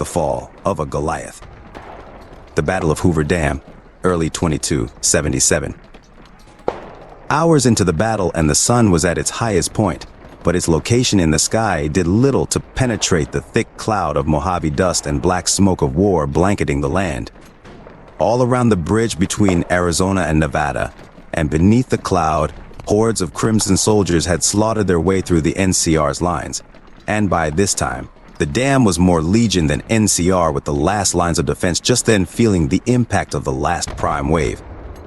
the fall of a Goliath. The Battle of Hoover Dam, early 2277. Hours into the battle and the sun was at its highest point, but its location in the sky did little to penetrate the thick cloud of Mojave dust and black smoke of war blanketing the land. All around the bridge between Arizona and Nevada, and beneath the cloud, hordes of crimson soldiers had slaughtered their way through the NCR's lines. And by this time, the dam was more Legion than NCR, with the last lines of defense just then feeling the impact of the last prime wave.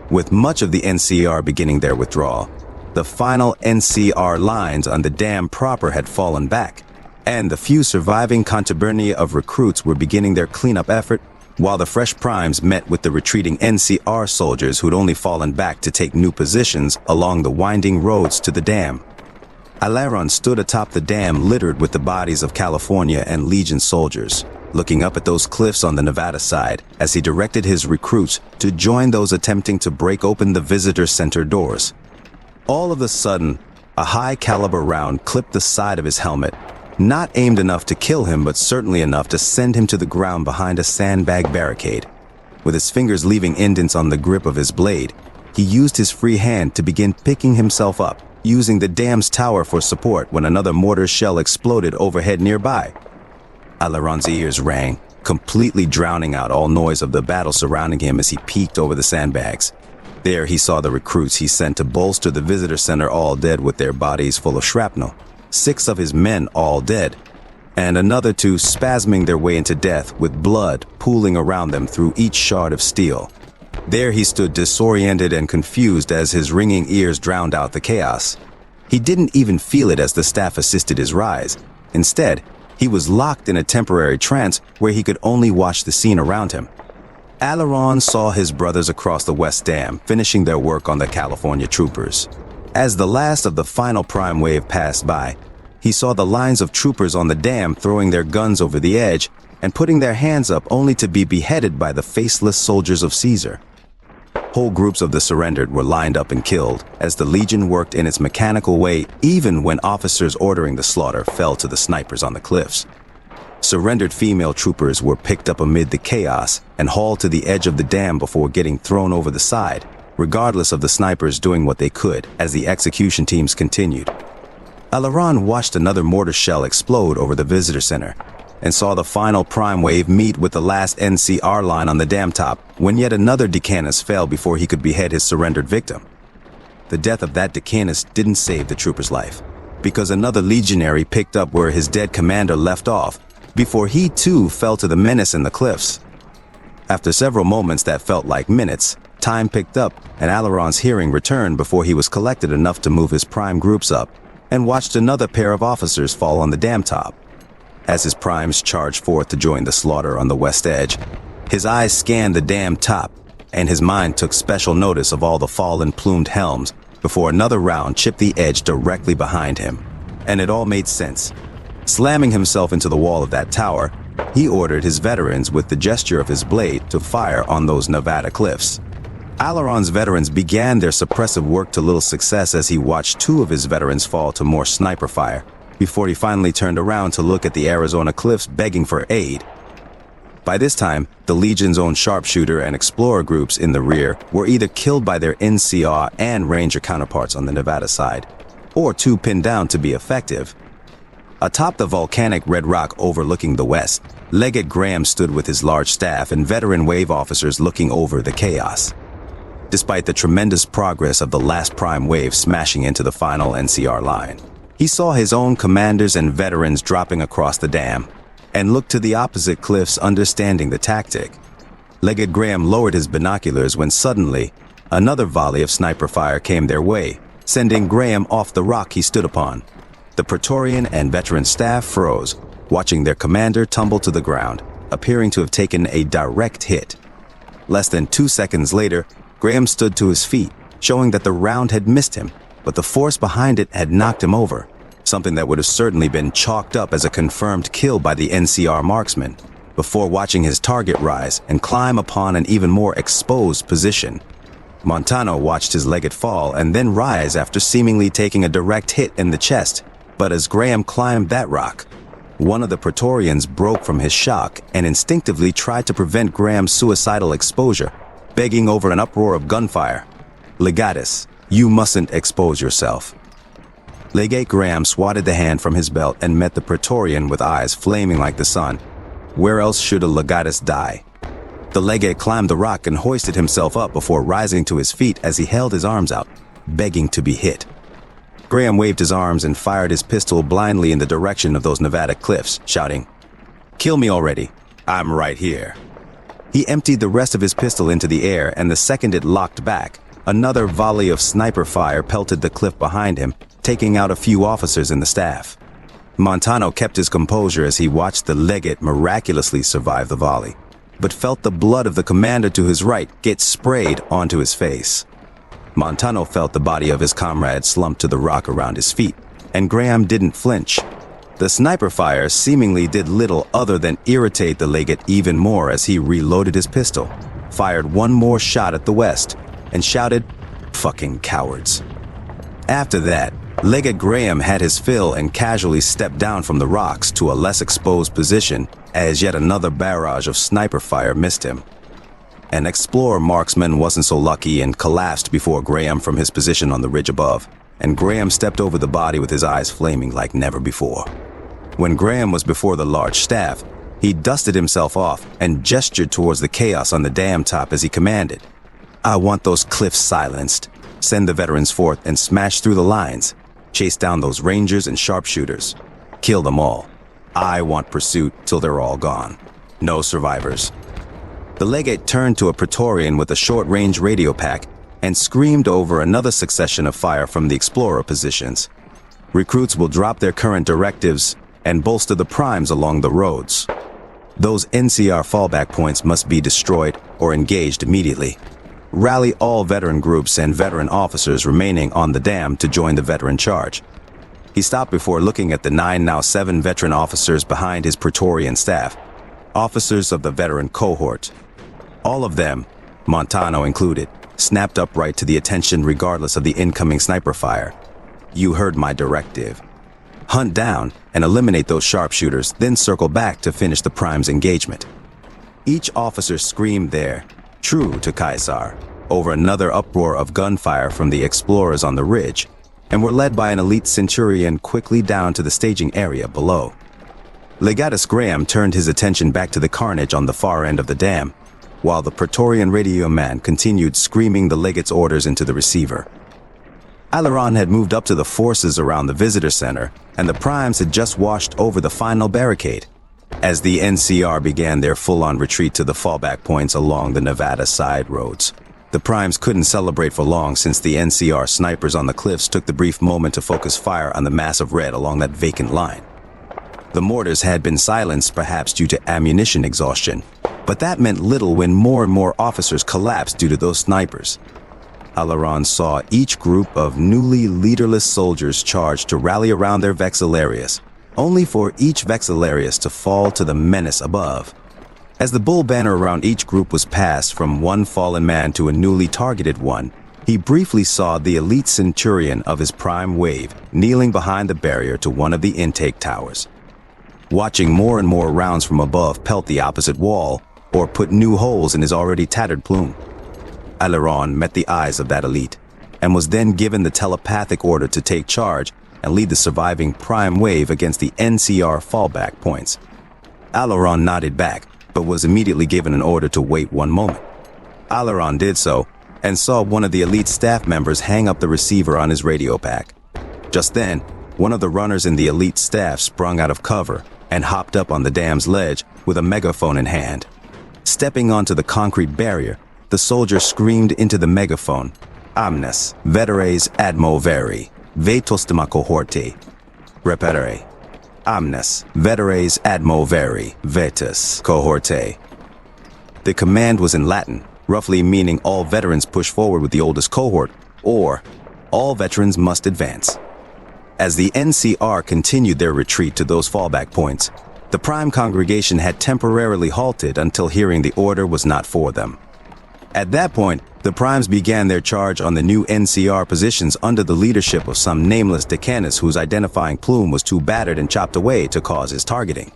With much of the NCR beginning their withdrawal, the final NCR lines on the dam proper had fallen back, and the few surviving contubernia of recruits were beginning their cleanup effort, while the fresh primes met with the retreating NCR soldiers who'd only fallen back to take new positions along the winding roads to the dam. Alaron stood atop the dam littered with the bodies of California and Legion soldiers, looking up at those cliffs on the Nevada side as he directed his recruits to join those attempting to break open the visitor center doors. All of a sudden, a high-caliber round clipped the side of his helmet, not aimed enough to kill him, but certainly enough to send him to the ground behind a sandbag barricade. With his fingers leaving indents on the grip of his blade, he used his free hand to begin picking himself up, using the dam's tower for support when another mortar shell exploded overhead nearby. Alaron's ears rang, completely drowning out all noise of the battle surrounding him as he peeked over the sandbags. There he saw the recruits he sent to bolster the visitor center all dead with their bodies full of shrapnel, 6 of his men all dead, and another 2 spasming their way into death with blood pooling around them through each shard of steel. There he stood disoriented and confused as his ringing ears drowned out the chaos. He didn't even feel it as the staff assisted his rise. Instead, he was locked in a temporary trance where he could only watch the scene around him. Alaron saw his brothers across the West Dam finishing their work on the California troopers. As the last of the final prime wave passed by, he saw the lines of troopers on the dam throwing their guns over the edge and putting their hands up only to be beheaded by the faceless soldiers of Caesar. Whole groups of the surrendered were lined up and killed as the Legion worked in its mechanical way, even when officers ordering the slaughter fell to the snipers on the cliffs. Surrendered female troopers were picked up amid the chaos and hauled to the edge of the dam before getting thrown over the side, regardless of the snipers doing what they could as the execution teams continued. Alaron watched another mortar shell explode over the visitor center and saw the final prime wave meet with the last NCR line on the dam top when yet another Decanus fell before he could behead his surrendered victim. The death of that Decanus didn't save the trooper's life, because another legionary picked up where his dead commander left off before he too fell to the menace in the cliffs. After several moments that felt like minutes, time picked up and Alaron's hearing returned before he was collected enough to move his prime groups up and watched another pair of officers fall on the dam top. As his primes charged forth to join the slaughter on the west edge, his eyes scanned the dam top, and his mind took special notice of all the fallen plumed helms before another round chipped the edge directly behind him. And it all made sense. Slamming himself into the wall of that tower, he ordered his veterans with the gesture of his blade to fire on those Nevada cliffs. Alaron's veterans began their suppressive work to little success as he watched 2 of his veterans fall to more sniper fire, before he finally turned around to look at the Arizona cliffs begging for aid. By this time, the Legion's own sharpshooter and explorer groups in the rear were either killed by their NCR and Ranger counterparts on the Nevada side, or too pinned down to be effective. Atop the volcanic red rock overlooking the west, Legate Graham stood with his large staff and veteran wave officers looking over the chaos. Despite the tremendous progress of the last prime wave smashing into the final NCR line, he saw his own commanders and veterans dropping across the dam, and looked to the opposite cliffs understanding the tactic. Legate Graham lowered his binoculars when suddenly, another volley of sniper fire came their way, sending Graham off the rock he stood upon. The Praetorian and veteran staff froze, watching their commander tumble to the ground, appearing to have taken a direct hit. Less than 2 seconds later, Graham stood to his feet, showing that the round had missed him, but the force behind it had knocked him over, something that would have certainly been chalked up as a confirmed kill by the NCR marksman, before watching his target rise and climb upon an even more exposed position. Montano watched his legate fall and then rise after seemingly taking a direct hit in the chest, but as Graham climbed that rock, One of the Praetorians broke from his shock and instinctively tried to prevent Graham's suicidal exposure, begging over an uproar of gunfire. "Legatus, you mustn't expose yourself." Legate Graham swatted the hand from his belt and met the Praetorian with eyes flaming like the sun. Where else should a legatus die? The legate climbed the rock and hoisted himself up before rising to his feet as he held his arms out, begging to be hit. Graham waved his arms and fired his pistol blindly in the direction of those Nevada cliffs, shouting, "Kill me already. I'm right here." He emptied the rest of his pistol into the air, and the second it locked back, another volley of sniper fire pelted the cliff behind him, taking out a few officers in the staff. Montano kept his composure as he watched the legate miraculously survive the volley, but felt the blood of the commander to his right get sprayed onto his face. Montano felt the body of his comrade slump to the rock around his feet, and Graham didn't flinch. The sniper fire seemingly did little other than irritate the legate even more as he reloaded his pistol, fired one more shot at the west, and shouted, "Fucking cowards." After that, Legate Graham had his fill and casually stepped down from the rocks to a less exposed position as yet another barrage of sniper fire missed him. An explorer marksman wasn't so lucky and collapsed before Graham from his position on the ridge above, and Graham stepped over the body with his eyes flaming like never before. When Graham was before the large staff, he dusted himself off and gestured towards the chaos on the dam top as he commanded, "I want those cliffs silenced. Send the veterans forth and smash through the lines. Chase down those rangers and sharpshooters. Kill them all. I want pursuit till they're all gone. No survivors." The legate turned to a Praetorian with a short-range radio pack and screamed over another succession of fire from the explorer positions. "Recruits will drop their current directives and bolster the primes along the roads. Those NCR fallback points must be destroyed or engaged immediately. Rally all veteran groups and veteran officers remaining on the dam to join the veteran charge." He stopped before looking at the 9, now 7 veteran officers behind his Praetorian staff, officers of the veteran cohort. All of them, Montano included, snapped upright to the attention regardless of the incoming sniper fire. "You heard my directive. Hunt down and eliminate those sharpshooters, then circle back to finish the prime's engagement." Each officer screamed there, true to Caesar, over another uproar of gunfire from the explorers on the ridge, and were led by an elite centurion quickly down to the staging area below. Legatus Graham turned his attention back to the carnage on the far end of the dam, while the Praetorian radio man continued screaming the legate's orders into the receiver. Aileron had moved up to the forces around the visitor center, and the primes had just washed over the final barricade. As the NCR began their full-on retreat to the fallback points along the Nevada side roads, the primes couldn't celebrate for long since the NCR snipers on the cliffs took the brief moment to focus fire on the mass of red along that vacant line. The mortars had been silenced perhaps due to ammunition exhaustion, but that meant little when more and more officers collapsed due to those snipers. Aileron saw each group of newly leaderless soldiers charge to rally around their Vexillarius, only for each Vexillarius to fall to the menace above. As the bull banner around each group was passed from one fallen man to a newly targeted one, he briefly saw the elite centurion of his prime wave kneeling behind the barrier to one of the intake towers, watching more and more rounds from above pelt the opposite wall or put new holes in his already tattered plume. Aileron met the eyes of that elite, and was then given the telepathic order to take charge and lead the surviving prime wave against the NCR fallback points. Aileron nodded back, but was immediately given an order to wait one moment. Aileron did so, and saw one of the elite staff members hang up the receiver on his radio pack. Just then, one of the runners in the elite staff sprung out of cover and hopped up on the dam's ledge with a megaphone in hand. Stepping onto the concrete barrier, the soldier screamed into the megaphone, "Amnes, veteres admo veri, vetostema cohorte." Repetere. "Amnes, veteres admo veri, vetus cohorte." The command was in Latin, roughly meaning all veterans push forward with the oldest cohort, or all veterans must advance. As the NCR continued their retreat to those fallback points, the prime congregation had temporarily halted until hearing the order was not for them. At that point, the primes began their charge on the new NCR positions under the leadership of some nameless decanus whose identifying plume was too battered and chopped away to cause his targeting.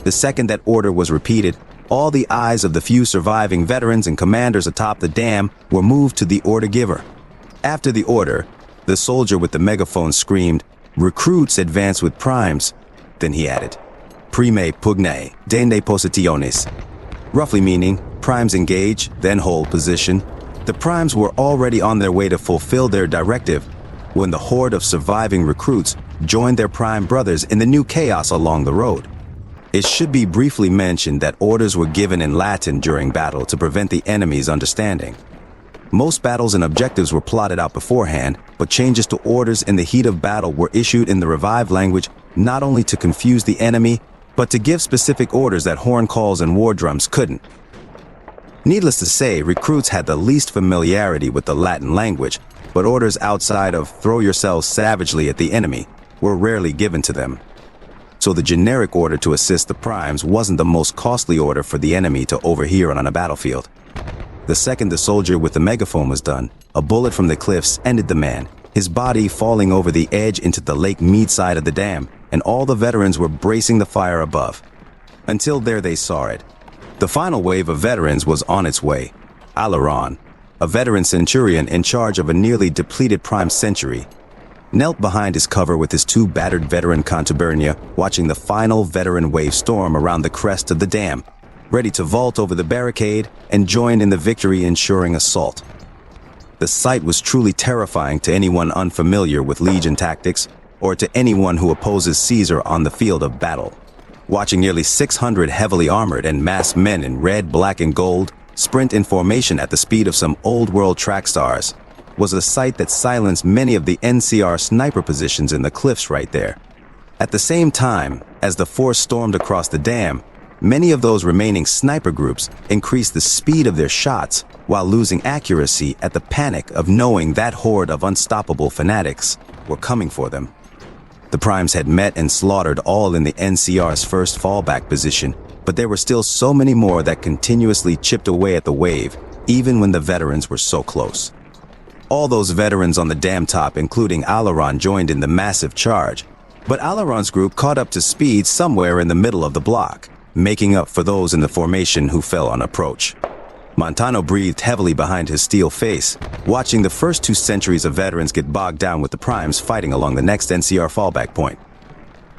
The second that order was repeated, all the eyes of the few surviving veterans and commanders atop the dam were moved to the order giver. After the order, the soldier with the megaphone screamed, "Recruits advance with primes." Then he added, "Prime pugnae, dende positiones," roughly meaning, primes engage, then hold position. The primes were already on their way to fulfill their directive when the horde of surviving recruits joined their prime brothers in the new chaos along the road. It should be briefly mentioned that orders were given in Latin during battle to prevent the enemy's understanding. Most battles and objectives were plotted out beforehand, but changes to orders in the heat of battle were issued in the revived language not only to confuse the enemy, but to give specific orders that horn calls and war drums couldn't. Needless to say, recruits had the least familiarity with the Latin language, but orders outside of "throw yourselves savagely at the enemy" were rarely given to them. So the generic order to assist the primes wasn't the most costly order for the enemy to overhear on a battlefield. The second the soldier with the megaphone was done, a bullet from the cliffs ended the man, his body falling over the edge into the lake mead side of the dam, and all the veterans were bracing the fire above. Until there they saw it. The final wave of veterans was on its way. Aileron, a veteran centurion in charge of a nearly depleted prime century, knelt behind his cover with his two battered veteran contubernia, watching the final veteran wave storm around the crest of the dam, ready to vault over the barricade and join in the victory-ensuring assault. The sight was truly terrifying to anyone unfamiliar with Legion tactics, or to anyone who opposes Caesar on the field of battle. Watching nearly 600 heavily armored and masked men in red, black, and gold sprint in formation at the speed of some old-world track stars was a sight that silenced many of the NCR sniper positions in the cliffs right there. At the same time, as the force stormed across the dam, many of those remaining sniper groups increased the speed of their shots while losing accuracy at the panic of knowing that horde of unstoppable fanatics were coming for them. The primes had met and slaughtered all in the NCR's first fallback position, but there were still so many more that continuously chipped away at the wave, even when the veterans were so close. All those veterans on the dam top, including Aileron, joined in the massive charge, but Aileron's group caught up to speed somewhere in the middle of the block, making up for those in the formation who fell on approach. Montano breathed heavily behind his steel face, watching the first 2 centuries of veterans get bogged down with the primes fighting along the next NCR fallback point.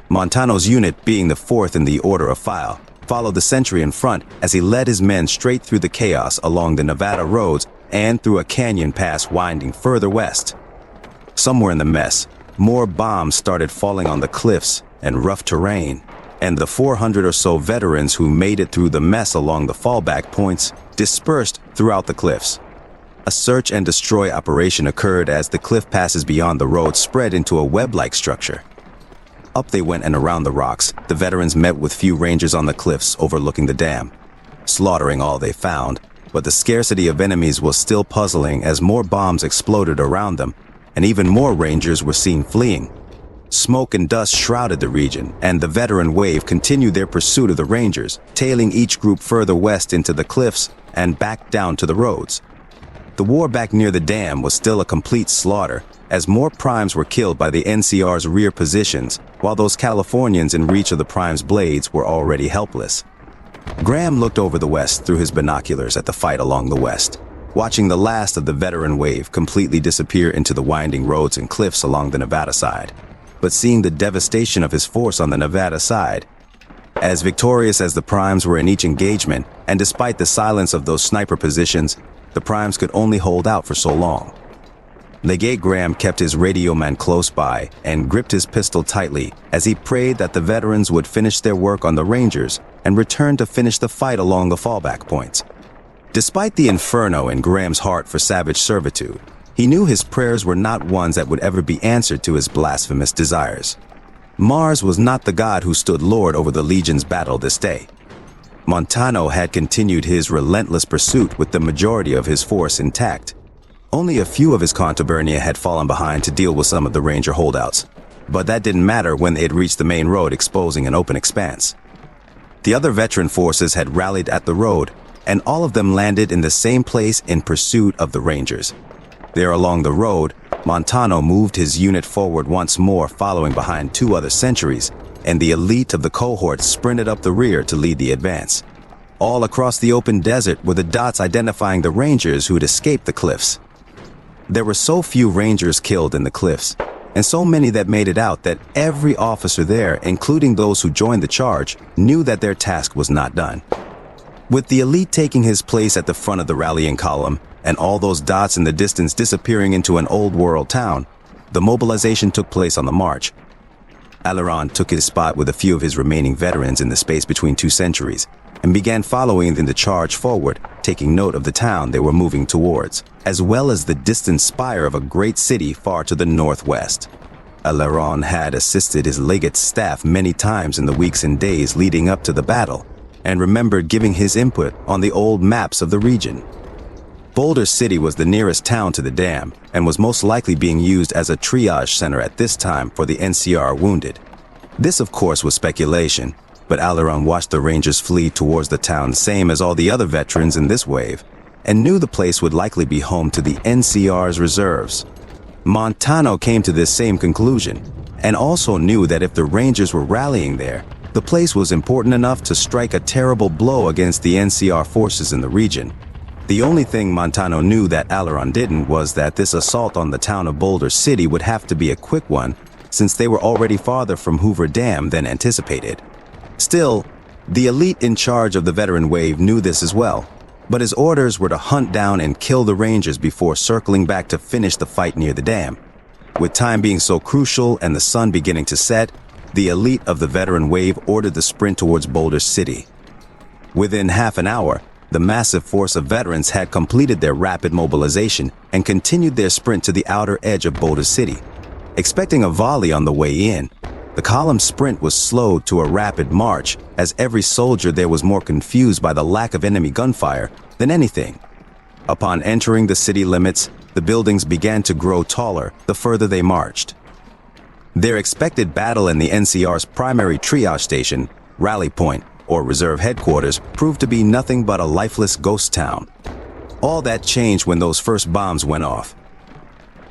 Montano's unit, being the 4th in the order of file, followed the sentry in front as he led his men straight through the chaos along the Nevada roads and through a canyon pass winding further west. Somewhere in the mess, more bombs started falling on the cliffs and rough terrain, and the 400 or so veterans who made it through the mess along the fallback points dispersed throughout the cliffs. A search and destroy operation occurred as the cliff passes beyond the road spread into a web-like structure. Up they went and around the rocks. The veterans met with few rangers on the cliffs overlooking the dam, slaughtering all they found, but the scarcity of enemies was still puzzling as more bombs exploded around them, and even more rangers were seen fleeing. Smoke and dust shrouded the region, and the veteran wave continued their pursuit of the rangers, tailing each group further west into the cliffs and back down to the roads. The war back near the dam was still a complete slaughter, as more primes were killed by the NCR's rear positions, while those Californians in reach of the prime's blades were already helpless. Graham looked over the west through his binoculars at the fight along the west, watching the last of the veteran wave completely disappear into the winding roads and cliffs along the Nevada side, but seeing the devastation of his force on the Nevada side. As victorious as the primes were in each engagement, and despite the silence of those sniper positions, the primes could only hold out for so long. Legate Graham kept his radio man close by and gripped his pistol tightly as he prayed that the veterans would finish their work on the Rangers and return to finish the fight along the fallback points. Despite the inferno in Graham's heart for savage servitude, he knew his prayers were not ones that would ever be answered to his blasphemous desires. Mars was not the god who stood lord over the Legion's battle this day. Montano had continued his relentless pursuit with the majority of his force intact. Only a few of his contubernia had fallen behind to deal with some of the Ranger holdouts, but that didn't matter when they had reached the main road, exposing an open expanse. The other veteran forces had rallied at the road, and all of them landed in the same place in pursuit of the Rangers. There along the road, Montano moved his unit forward once more, following behind 2 other sentries, and the elite of the cohort sprinted up the rear to lead the advance. All across the open desert were the dots identifying the Rangers who had escaped the cliffs. There were so few Rangers killed in the cliffs, and so many that made it out, that every officer there, including those who joined the charge, knew that their task was not done. With the elite taking his place at the front of the rallying column, and all those dots in the distance disappearing into an old-world town, the mobilization took place on the march. Aileron took his spot with a few of his remaining veterans in the space between 2 sentries, and began following in the charge forward, taking note of the town they were moving towards, as well as the distant spire of a great city far to the northwest. Aileron had assisted his legate's staff many times in the weeks and days leading up to the battle, and remembered giving his input on the old maps of the region. Boulder City was the nearest town to the dam, and was most likely being used as a triage center at this time for the NCR wounded. This, of course, was speculation, but Aileron watched the Rangers flee towards the town, same as all the other veterans in this wave, and knew the place would likely be home to the NCR's reserves. Montano came to this same conclusion, and also knew that if the Rangers were rallying there, the place was important enough to strike a terrible blow against the NCR forces in the region. The only thing Montano knew that Aileron didn't was that this assault on the town of Boulder City would have to be a quick one, since they were already farther from Hoover Dam than anticipated. Still, the elite in charge of the veteran wave knew this as well, but his orders were to hunt down and kill the Rangers before circling back to finish the fight near the dam. With time being so crucial and the sun beginning to set, the elite of the veteran wave ordered the sprint towards Boulder City. Within half an hour, the massive force of veterans had completed their rapid mobilization and continued their sprint to the outer edge of Boulder City. Expecting a volley on the way in, the column's sprint was slowed to a rapid march, as every soldier there was more confused by the lack of enemy gunfire than anything. Upon entering the city limits, the buildings began to grow taller the further they marched. Their expected battle in the NCR's primary triage station, Rally Point, or reserve headquarters, proved to be nothing but a lifeless ghost town. All that changed when those first bombs went off.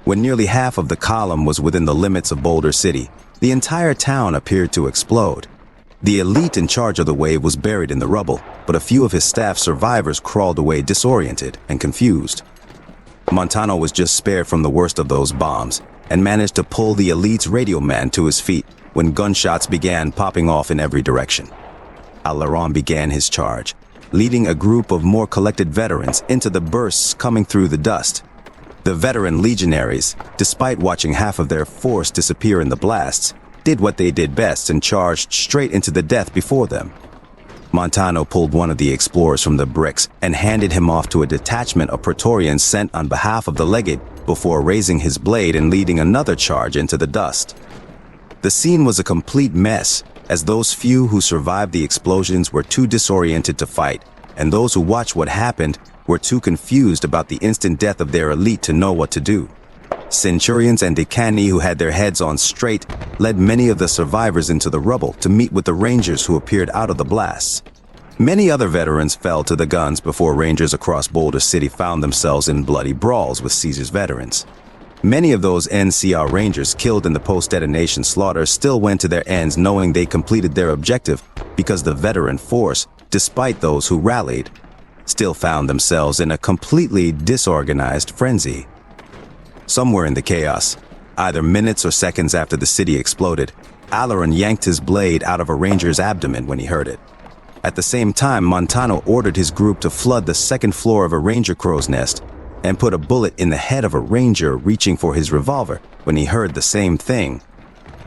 When nearly half of the column was within the limits of Boulder City, the entire town appeared to explode. The elite in charge of the wave was buried in the rubble, but a few of his staff survivors crawled away disoriented and confused. Montano was just spared from the worst of those bombs, and managed to pull the elite's radio man to his feet when gunshots began popping off in every direction. Aileron began his charge, leading a group of more collected veterans into the bursts coming through the dust. The veteran legionaries, despite watching half of their force disappear in the blasts, did what they did best and charged straight into the death before them. Montano pulled one of the explorers from the bricks and handed him off to a detachment of Praetorians sent on behalf of the legate before raising his blade and leading another charge into the dust. The scene was a complete mess, as those few who survived the explosions were too disoriented to fight, and those who watched what happened were too confused about the instant death of their elite to know what to do. Centurions and decani who had their heads on straight led many of the survivors into the rubble to meet with the Rangers who appeared out of the blasts. Many other veterans fell to the guns before Rangers across Boulder City found themselves in bloody brawls with Caesar's veterans. Many of those NCR Rangers killed in the post-detonation slaughter still went to their ends knowing they completed their objective because the veteran force, despite those who rallied, still found themselves in a completely disorganized frenzy. Somewhere in the chaos, either minutes or seconds after the city exploded, Aileron yanked his blade out of a Ranger's abdomen when he heard it. At the same time, Montano ordered his group to flood the second floor of a Ranger crow's nest and put a bullet in the head of a Ranger reaching for his revolver when he heard the same thing.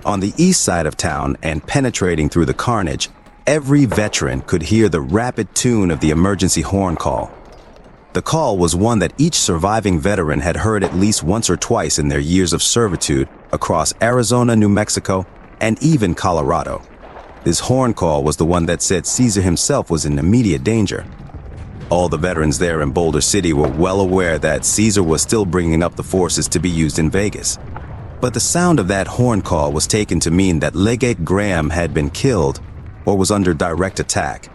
On the east side of town and penetrating through the carnage, every veteran could hear the rapid tune of the emergency horn call. The call was one that each surviving veteran had heard at least once or twice in their years of servitude across Arizona, New Mexico, and even Colorado. This horn call was the one that said Caesar himself was in immediate danger. All the veterans there in Boulder City were well aware that Caesar was still bringing up the forces to be used in Vegas. But the sound of that horn call was taken to mean that Legate Graham had been killed or was under direct attack.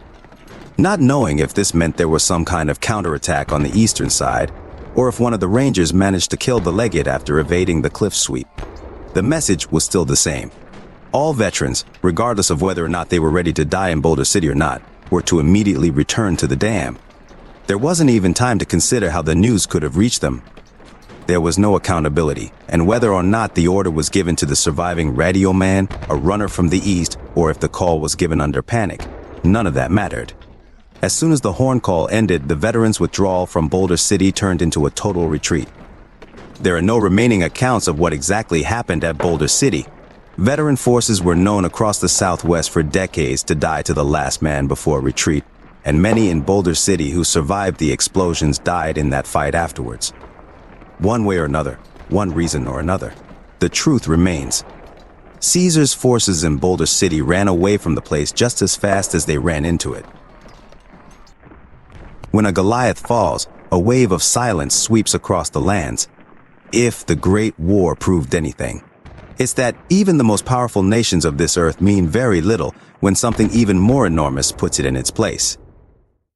not knowing if this meant there was some kind of counterattack on the eastern side, or if one of the Rangers managed to kill the legate after evading the cliff sweep. The message was still the same. All veterans, regardless of whether or not they were ready to die in Boulder City or not, were to immediately return to the dam. There wasn't even time to consider how the news could have reached them. There was no accountability, and whether or not the order was given to the surviving radio man, a runner from the east, or if the call was given under panic, none of that mattered. As soon as the horn call ended, the veterans' withdrawal from Boulder City turned into a total retreat. There are no remaining accounts of what exactly happened at Boulder City. Veteran forces were known across the Southwest for decades to die to the last man before retreat, and many in Boulder City who survived the explosions died in that fight afterwards. One way or another, one reason or another, the truth remains. Caesar's forces in Boulder City ran away from the place just as fast as they ran into it. When a Goliath falls, a wave of silence sweeps across the lands. If the Great War proved anything, it's that even the most powerful nations of this earth mean very little when something even more enormous puts it in its place.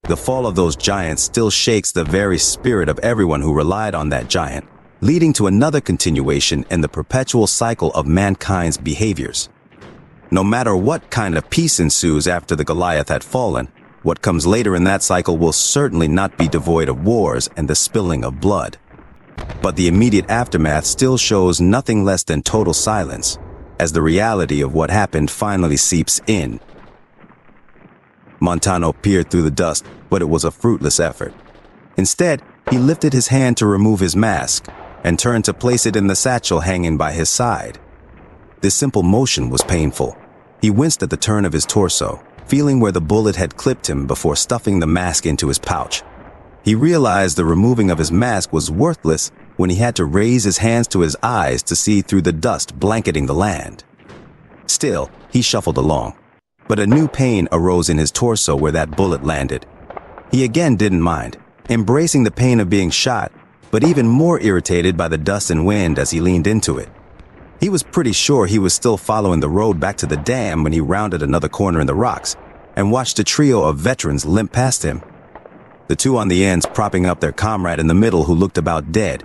The fall of those giants still shakes the very spirit of everyone who relied on that giant, leading to another continuation in the perpetual cycle of mankind's behaviors. No matter what kind of peace ensues after the Goliath had fallen, what comes later in that cycle will certainly not be devoid of wars and the spilling of blood. But the immediate aftermath still shows nothing less than total silence, as the reality of what happened finally seeps in. Montano peered through the dust, but it was a fruitless effort. Instead, he lifted his hand to remove his mask, and turned to place it in the satchel hanging by his side. This simple motion was painful. He winced at the turn of his torso, feeling where the bullet had clipped him before stuffing the mask into his pouch. He realized the removing of his mask was worthless when he had to raise his hands to his eyes to see through the dust blanketing the land. Still, he shuffled along, but a new pain arose in his torso where that bullet landed. He again didn't mind, embracing the pain of being shot, but even more irritated by the dust and wind as he leaned into it. He was pretty sure he was still following the road back to the dam when he rounded another corner in the rocks and watched a trio of veterans limp past him. The two on the ends propping up their comrade in the middle who looked about dead.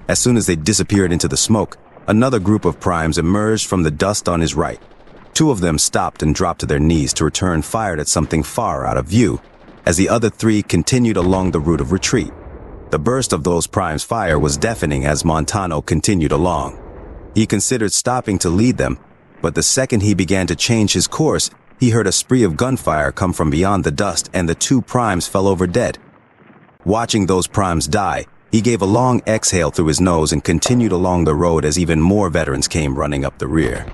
As soon as they disappeared into the smoke, another group of primes emerged from the dust on his right. Two of them stopped and dropped to their knees to return fired at something far out of view, as the other three continued along the route of retreat. The burst of those primes' fire was deafening as Montano continued along. He considered stopping to lead them, but the second he began to change his course, he heard a spree of gunfire come from beyond the dust and the two primes fell over dead. Watching those primes die, he gave a long exhale through his nose and continued along the road as even more veterans came running up the rear.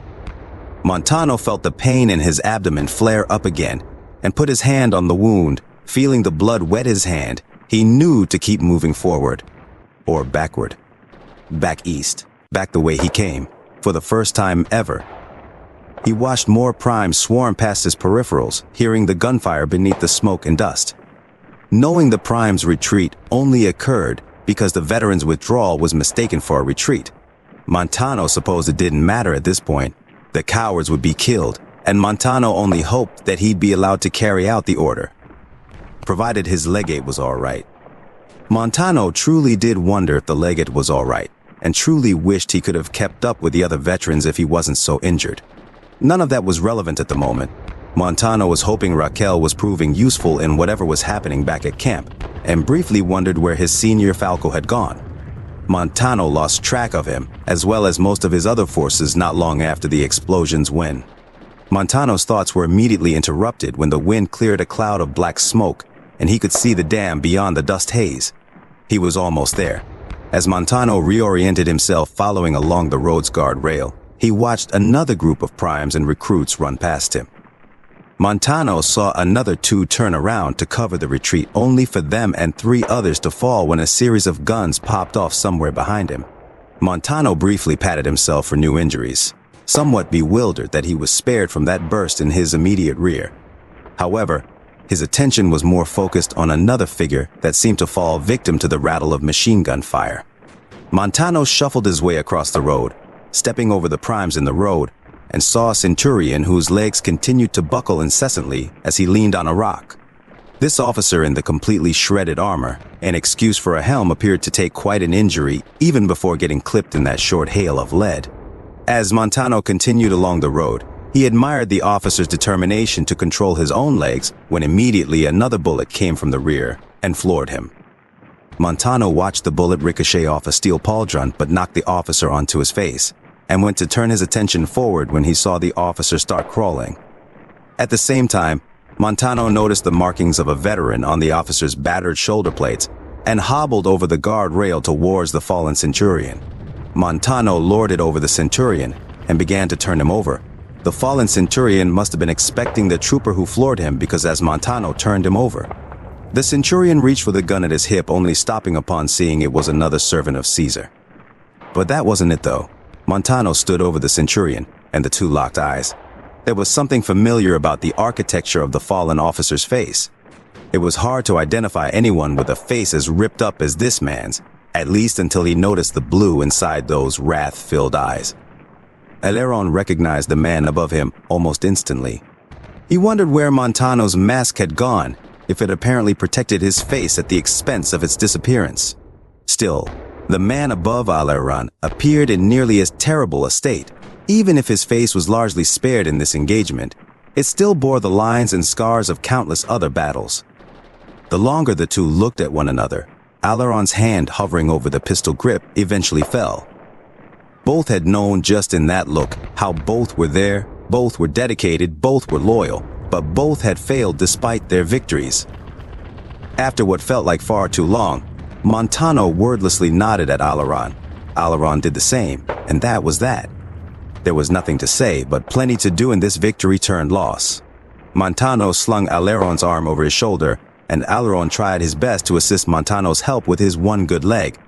Montano felt the pain in his abdomen flare up again and put his hand on the wound, feeling the blood wet his hand. He knew to keep moving forward, or backward, back east. Back the way he came, for the first time ever. He watched more primes swarm past his peripherals, hearing the gunfire beneath the smoke and dust. Knowing the primes' retreat only occurred because the veterans' withdrawal was mistaken for a retreat. Montano supposed it didn't matter at this point. The cowards would be killed, and Montano only hoped that he'd be allowed to carry out the order, provided his legate was all right. Montano truly did wonder if the legate was all right, and truly wished he could have kept up with the other veterans if he wasn't so injured. None of that was relevant at the moment. Montano was hoping Raquel was proving useful in whatever was happening back at camp, and briefly wondered where his senior Falco had gone. Montano lost track of him, as well as most of his other forces not long after the explosions when. Montano's thoughts were immediately interrupted when the wind cleared a cloud of black smoke, and he could see the dam beyond the dust haze. He was almost there. As Montano reoriented himself following along the road's guardrail, he watched another group of primes and recruits run past him. Montano saw another two turn around to cover the retreat only for them and three others to fall when a series of guns popped off somewhere behind him. Montano briefly patted himself for new injuries, somewhat bewildered that he was spared from that burst in his immediate rear. However, his attention was more focused on another figure that seemed to fall victim to the rattle of machine gun fire. Montano shuffled his way across the road, stepping over the primes in the road, and saw a centurion whose legs continued to buckle incessantly as he leaned on a rock. This officer in the completely shredded armor, an excuse for a helm, appeared to take quite an injury even before getting clipped in that short hail of lead. As Montano continued along the road, he admired the officer's determination to control his own legs when immediately another bullet came from the rear and floored him. Montano watched the bullet ricochet off a steel pauldron but knocked the officer onto his face, and went to turn his attention forward when he saw the officer start crawling. At the same time, Montano noticed the markings of a veteran on the officer's battered shoulder plates and hobbled over the guard rail towards the fallen centurion. Montano lorded over the centurion and began to turn him over. The fallen centurion must have been expecting the trooper who floored him, because as Montano turned him over, the centurion reached for the gun at his hip, only stopping upon seeing it was another servant of Caesar. But that wasn't it though. Montano stood over the centurion, and the two locked eyes. There was something familiar about the architecture of the fallen officer's face. It was hard to identify anyone with a face as ripped up as this man's, at least until he noticed the blue inside those wrath-filled eyes. Aleron recognized the man above him almost instantly. He wondered where Montano's mask had gone, if it apparently protected his face at the expense of its disappearance. Still, the man above Aleron appeared in nearly as terrible a state. Even if his face was largely spared in this engagement, it still bore the lines and scars of countless other battles. The longer the two looked at one another, Aleron's hand hovering over the pistol grip eventually fell. Both had known just in that look how both were there, both were dedicated, both were loyal, but both had failed despite their victories. After what felt like far too long, Montano wordlessly nodded at Aleron. Aleron did the same, and that was that. There was nothing to say, but plenty to do in this victory-turned-loss. Montano slung Aleron's arm over his shoulder, and Aleron tried his best to assist Montano's help with his one good leg.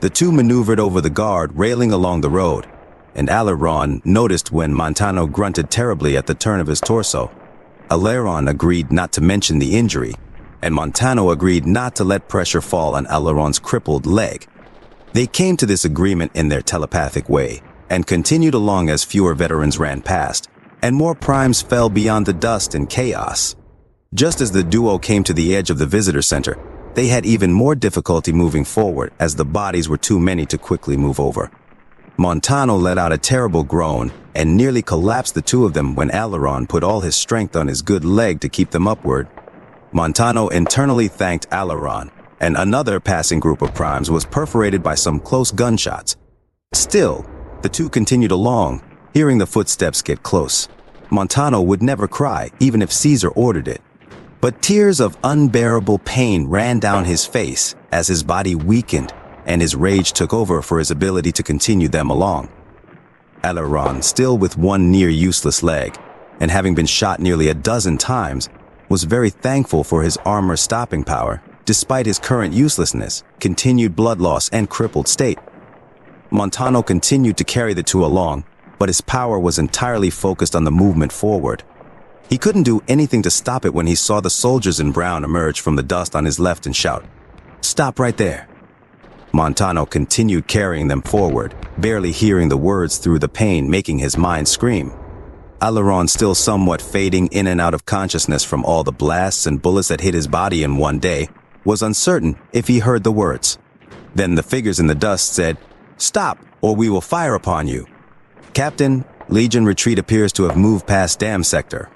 The two maneuvered over the guard railing along the road, and Aleron noticed when Montano grunted terribly at the turn of his torso. Aleron agreed not to mention the injury, and Montano agreed not to let pressure fall on Aleron's crippled leg. They came to this agreement in their telepathic way, and continued along as fewer veterans ran past, and more primes fell beyond the dust and chaos. Just as the duo came to the edge of the visitor center, they had even more difficulty moving forward as the bodies were too many to quickly move over. Montano let out a terrible groan and nearly collapsed the two of them when Aleron put all his strength on his good leg to keep them upward. Montano internally thanked Aleron, and another passing group of primes was perforated by some close gunshots. Still, the two continued along, hearing the footsteps get close. Montano would never cry, even if Caesar ordered it. But tears of unbearable pain ran down his face as his body weakened and his rage took over for his ability to continue them along. Aleron, still with one near-useless leg, and having been shot nearly a dozen times, was very thankful for his armor's stopping power, despite his current uselessness, continued blood loss, and crippled state. Montano continued to carry the two along, but his power was entirely focused on the movement forward. He couldn't do anything to stop it when he saw the soldiers in brown emerge from the dust on his left and shout, "Stop right there." Montano continued carrying them forward, barely hearing the words through the pain making his mind scream. Aleron, still somewhat fading in and out of consciousness from all the blasts and bullets that hit his body in one day, was uncertain if he heard the words. Then the figures in the dust said, "Stop, or we will fire upon you." "Captain, Legion retreat appears to have moved past Dam Sector."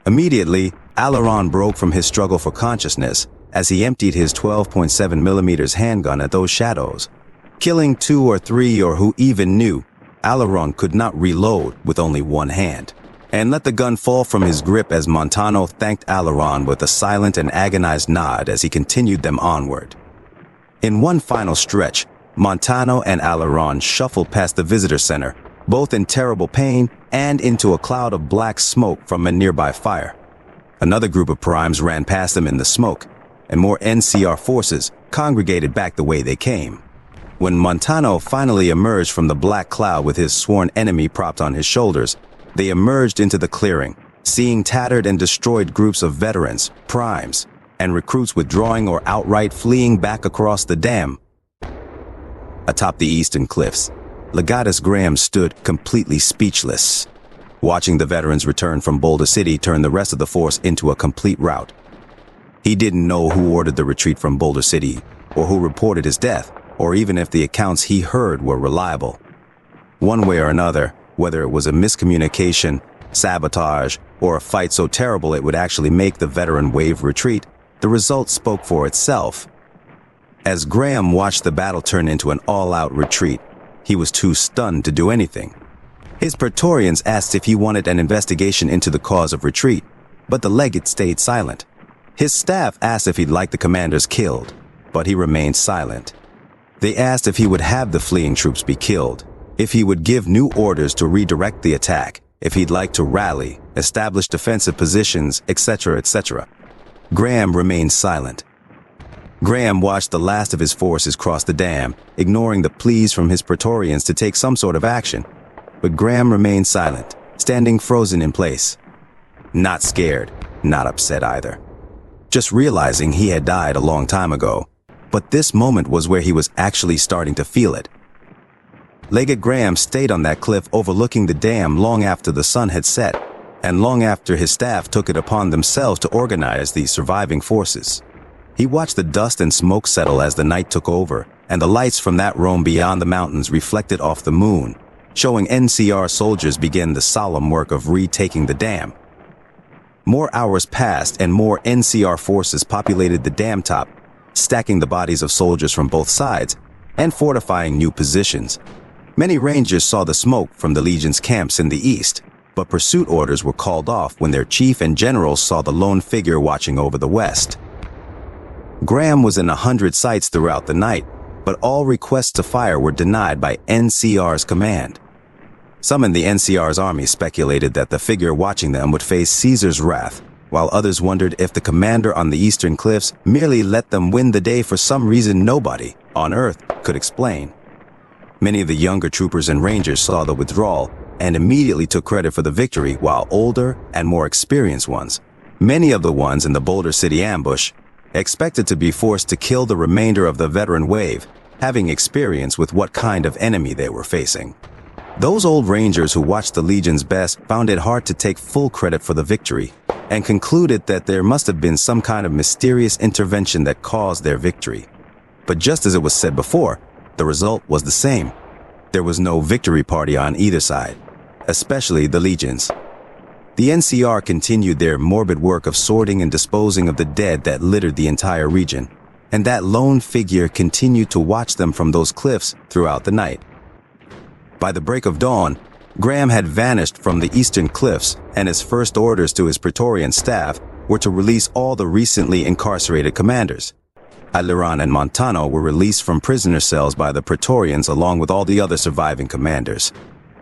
Immediately, Aleron broke from his struggle for consciousness as he emptied his 12.7mm handgun at those shadows. Killing 2 or 3 or who even knew, Aleron could not reload with only one hand, and let the gun fall from his grip as Montano thanked Aleron with a silent and agonized nod as he continued them onward. In one final stretch, Montano and Aleron shuffled past the visitor center, both in terrible pain and into a cloud of black smoke from a nearby fire. Another group of primes ran past them in the smoke, and more NCR forces congregated back the way they came. When Montano finally emerged from the black cloud with his sworn enemy propped on his shoulders, they emerged into the clearing, seeing tattered and destroyed groups of veterans, primes, and recruits withdrawing or outright fleeing back across the dam. Atop the eastern cliffs, Legatus Graham stood completely speechless. Watching the veterans return from Boulder City turn the rest of the force into a complete rout. He didn't know who ordered the retreat from Boulder City, or who reported his death, or even if the accounts he heard were reliable. One way or another, whether it was a miscommunication, sabotage, or a fight so terrible it would actually make the veteran wave retreat, the result spoke for itself. As Graham watched the battle turn into an all-out retreat, he was too stunned to do anything. His Praetorians asked if he wanted an investigation into the cause of retreat, but the legate stayed silent. His staff asked if he'd like the commanders killed, but he remained silent. They asked if he would have the fleeing troops be killed, if he would give new orders to redirect the attack, if he'd like to rally, establish defensive positions, etc., etc. Graham remained silent. Graham watched the last of his forces cross the dam, ignoring the pleas from his Praetorians to take some sort of action. But Graham remained silent, standing frozen in place. Not scared, not upset either. Just realizing he had died a long time ago. But this moment was where he was actually starting to feel it. Legate Graham stayed on that cliff overlooking the dam long after the sun had set, and long after his staff took it upon themselves to organize these surviving forces. He watched the dust and smoke settle as the night took over, and the lights from that roam beyond the mountains reflected off the moon, showing NCR soldiers begin the solemn work of retaking the dam. More hours passed and more NCR forces populated the dam top, stacking the bodies of soldiers from both sides and fortifying new positions. Many Rangers saw the smoke from the Legion's camps in the east, but pursuit orders were called off when their chief and generals saw the lone figure watching over the west. Graham was in 100 sights throughout the night, but all requests to fire were denied by NCR's command. Some in the NCR's army speculated that the figure watching them would face Caesar's wrath, while others wondered if the commander on the eastern cliffs merely let them win the day for some reason nobody, on Earth, could explain. Many of the younger troopers and rangers saw the withdrawal and immediately took credit for the victory, while older and more experienced ones, many of the ones in the Boulder City ambush, expected to be forced to kill the remainder of the veteran wave, having experience with what kind of enemy they were facing. Those old Rangers who watched the Legion's best found it hard to take full credit for the victory, and concluded that there must have been some kind of mysterious intervention that caused their victory. But just as it was said before, the result was the same. There was no victory party on either side, especially the Legions. The NCR continued their morbid work of sorting and disposing of the dead that littered the entire region, and that lone figure continued to watch them from those cliffs throughout the night. By the break of dawn, Graham had vanished from the eastern cliffs, and his first orders to his Praetorian staff were to release all the recently incarcerated commanders. Aliran and Montano were released from prisoner cells by the Praetorians along with all the other surviving commanders,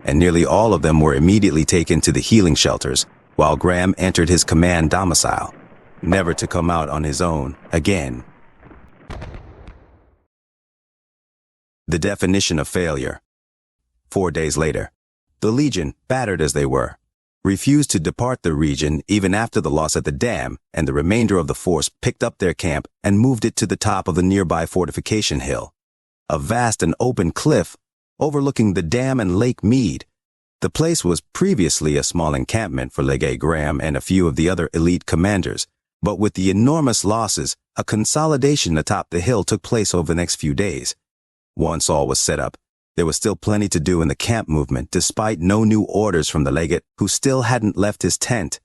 and nearly all of them were immediately taken to the healing shelters, while Graham entered his command domicile, never to come out on his own again. The definition of failure. 4 days later, the Legion, battered as they were, refused to depart the region even after the loss at the dam, and the remainder of the force picked up their camp and moved it to the top of the nearby fortification hill, a vast and open cliff overlooking the dam and Lake Mead. The place was previously a small encampment for Legate Graham and a few of the other elite commanders, but with the enormous losses, a consolidation atop the hill took place over the next few days. Once all was set up, there was still plenty to do in the camp movement despite no new orders from the legate, who still hadn't left his tent.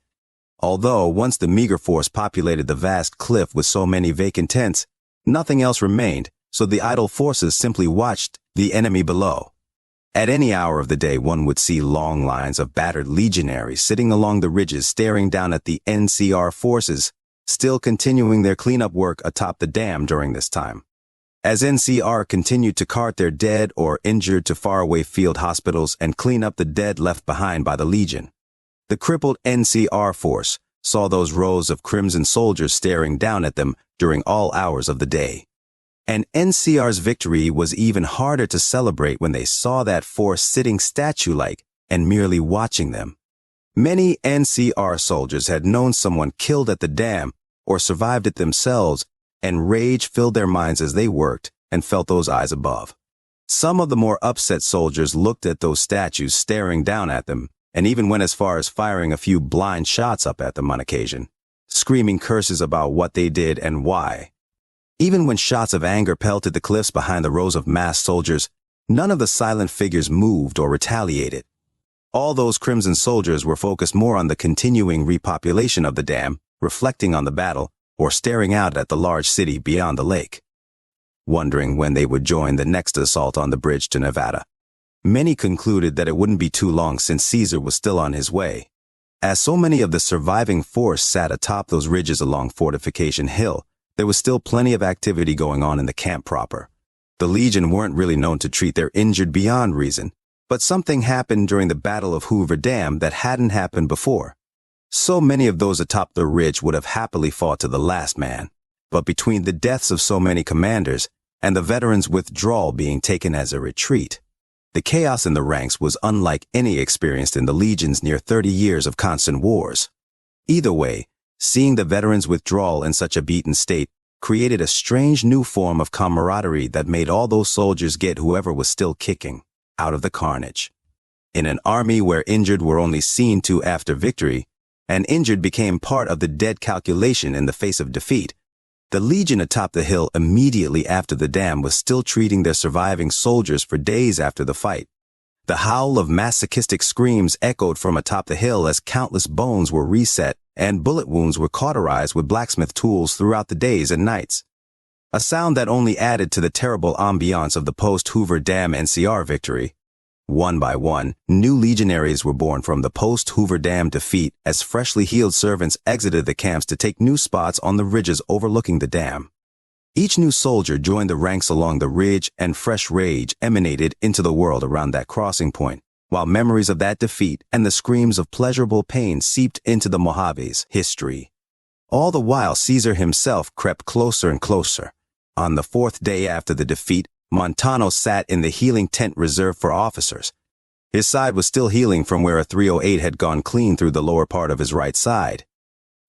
Although once the meager force populated the vast cliff with so many vacant tents, nothing else remained, so the idle forces simply watched the enemy below. At any hour of the day, one would see long lines of battered legionaries sitting along the ridges staring down at the NCR forces, still continuing their cleanup work atop the dam during this time. As NCR continued to cart their dead or injured to faraway field hospitals and clean up the dead left behind by the Legion, the crippled NCR force saw those rows of crimson soldiers staring down at them during all hours of the day. And NCR's victory was even harder to celebrate when they saw that force sitting statue-like and merely watching them. Many NCR soldiers had known someone killed at the dam or survived it themselves, and rage filled their minds as they worked and felt those eyes above. Some of the more upset soldiers looked at those statues staring down at them, and even went as far as firing a few blind shots up at them on occasion. screaming curses about what they did and why. Even when shots of anger pelted the cliffs behind the rows of masked soldiers, none of the silent figures moved or retaliated. All those crimson soldiers were focused more on the continuing repopulation of the dam, reflecting on the battle, or staring out at the large city beyond the lake, wondering when they would join the next assault on the bridge to Nevada. Many concluded that it wouldn't be too long since Caesar was still on his way. As so many of the surviving force sat atop those ridges along Fortification Hill, there was still plenty of activity going on in the camp proper. The Legion weren't really known to treat their injured beyond reason, but something happened during the Battle of Hoover Dam that hadn't happened before. So many of those atop the ridge would have happily fought to the last man, but between the deaths of so many commanders and the veterans' withdrawal being taken as a retreat, the chaos in the ranks was unlike any experienced in the Legion's near 30 years of constant wars. Either way, seeing the veterans' withdrawal in such a beaten state created a strange new form of camaraderie that made all those soldiers get whoever was still kicking out of the carnage. In an army where injured were only seen to after victory, and injured became part of the dead calculation in the face of defeat, the Legion atop the hill immediately after the dam was still treating their surviving soldiers for days after the fight. The howl of masochistic screams echoed from atop the hill as countless bones were reset and bullet wounds were cauterized with blacksmith tools throughout the days and nights. A sound that only added to the terrible ambiance of the post-Hoover Dam NCR victory. One by one, new legionaries were born from the post-Hoover Dam defeat as freshly healed servants exited the camps to take new spots on the ridges overlooking the dam. Each new soldier joined the ranks along the ridge, and fresh rage emanated into the world around that crossing point, while memories of that defeat and the screams of pleasurable pain seeped into the Mojave's history. All the while, Caesar himself crept closer and closer. On the fourth day after the defeat, Montano sat in the healing tent reserved for officers. His side was still healing from where a 308 had gone clean through the lower part of his right side.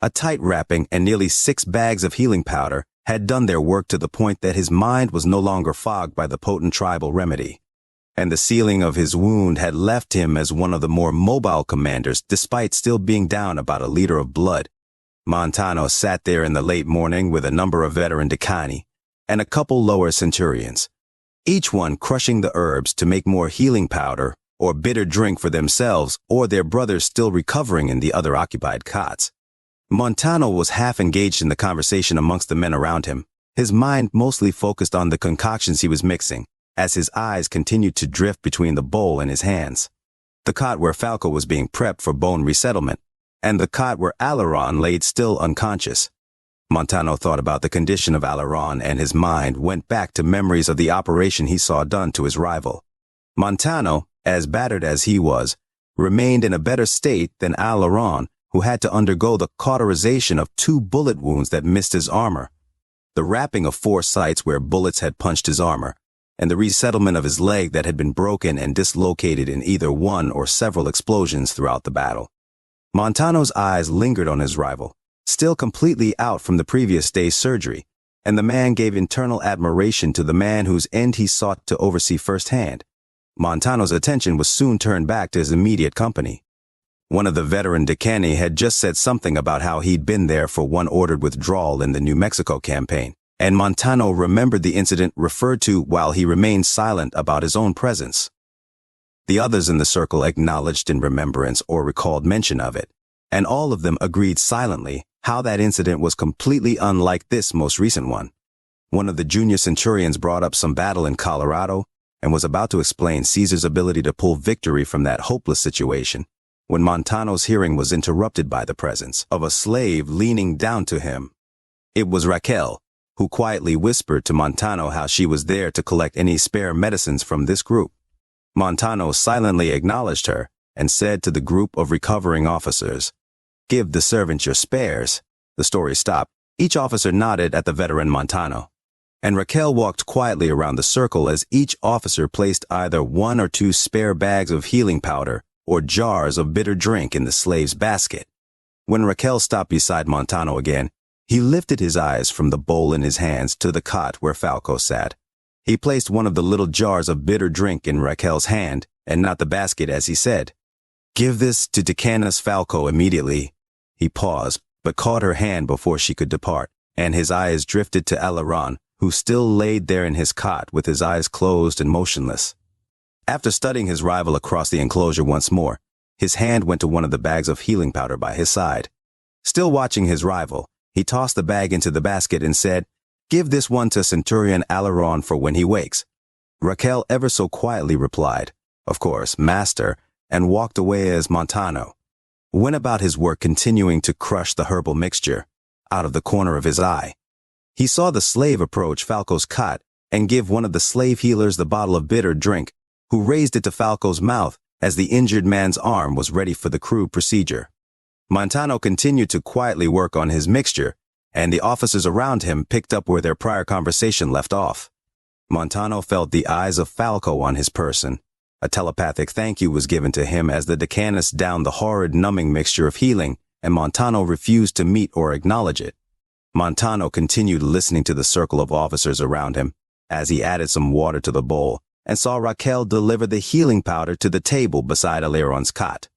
A tight wrapping and nearly 6 bags of healing powder had done their work to the point that his mind was no longer fogged by the potent tribal remedy, and the sealing of his wound had left him as one of the more mobile commanders despite still being down about a liter of blood. Montano sat there in the late morning with a number of veteran decani and a couple lower centurions, each one crushing the herbs to make more healing powder or bitter drink for themselves or their brothers still recovering in the other occupied cots. Montano was half engaged in the conversation amongst the men around him, his mind mostly focused on the concoctions he was mixing, as his eyes continued to drift between the bowl and his hands. The cot where Falco was being prepped for bone resettlement, and the cot where Alaron laid still unconscious. Montano thought about the condition of Alaron, and his mind went back to memories of the operation he saw done to his rival. Montano, as battered as he was, remained in a better state than Alaron, who had to undergo the cauterization of 2 bullet wounds that missed his armor, the wrapping of 4 sites where bullets had punched his armor, and the resettlement of his leg that had been broken and dislocated in either one or several explosions throughout the battle. Montano's eyes lingered on his rival, still completely out from the previous day's surgery, and the man gave internal admiration to the man whose end he sought to oversee firsthand. Montano's attention was soon turned back to his immediate company. One of the veteran decani had just said something about how he'd been there for one ordered withdrawal in the New Mexico campaign, and Montano remembered the incident referred to while he remained silent about his own presence. The others in the circle acknowledged in remembrance or recalled mention of it, and all of them agreed silently how that incident was completely unlike this most recent one. One of the junior centurions brought up some battle in Colorado and was about to explain Caesar's ability to pull victory from that hopeless situation, when Montano's hearing was interrupted by the presence of a slave leaning down to him. It was Raquel, who quietly whispered to Montano how she was there to collect any spare medicines from this group. Montano silently acknowledged her and said to the group of recovering officers, "Give the servant your spares." The story stopped. Each officer nodded at the veteran Montano, and Raquel walked quietly around the circle as each officer placed either 1 or 2 spare bags of healing powder or jars of bitter drink in the slave's basket. When Raquel stopped beside Montano again, he lifted his eyes from the bowl in his hands to the cot where Falco sat. He placed one of the little jars of bitter drink in Raquel's hand and not the basket as he said, "Give this to Decanus Falco immediately." He paused, but caught her hand before she could depart, and his eyes drifted to Alaron, who still laid there in his cot with his eyes closed and motionless. After studying his rival across the enclosure once more, his hand went to one of the bags of healing powder by his side. Still watching his rival, he tossed the bag into the basket and said, "Give this one to Centurion Alaron for when he wakes." Raquel ever so quietly replied, "Of course, master," and walked away as Montano went about his work, continuing to crush the herbal mixture out of the corner of his eye. He saw the slave approach Falco's cot and give one of the slave healers the bottle of bitter drink, who raised it to Falco's mouth as the injured man's arm was ready for the crude procedure. Montano continued to quietly work on his mixture, and the officers around him picked up where their prior conversation left off. Montano felt the eyes of Falco on his person. A telepathic thank you was given to him as the decanus downed the horrid numbing mixture of healing, and Montano refused to meet or acknowledge it. Montano continued listening to the circle of officers around him as he added some water to the bowl and saw Raquel deliver the healing powder to the table beside Alaron's cot.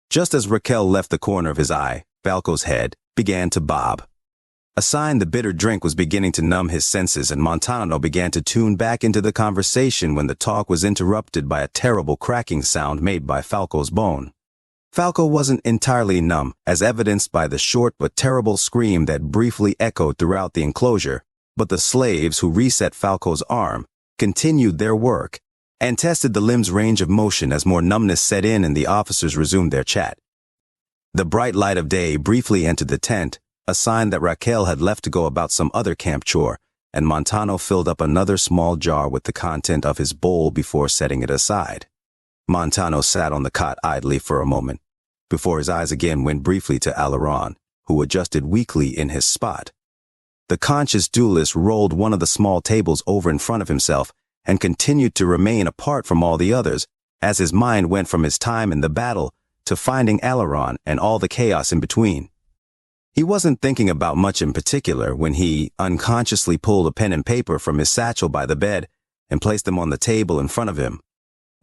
Just as Raquel left the corner of his eye, Falco's head began to bob. A sign the bitter drink was beginning to numb his senses, and Montano began to tune back into the conversation when the talk was interrupted by a terrible cracking sound made by Falco's bone. Falco wasn't entirely numb, as evidenced by the short but terrible scream that briefly echoed throughout the enclosure, but the slaves who reset Falco's arm continued their work and tested the limb's range of motion as more numbness set in and the officers resumed their chat. The bright light of day briefly entered the tent, a sign that Raquel had left to go about some other camp chore, and Montano filled up another small jar with the content of his bowl before setting it aside. Montano sat on the cot idly for a moment, before his eyes again went briefly to Alaron, who adjusted weakly in his spot. The conscious duelist rolled one of the small tables over in front of himself and continued to remain apart from all the others, as his mind went from his time in the battle to finding Alaron and all the chaos in between. He wasn't thinking about much in particular when he unconsciously pulled a pen and paper from his satchel by the bed and placed them on the table in front of him.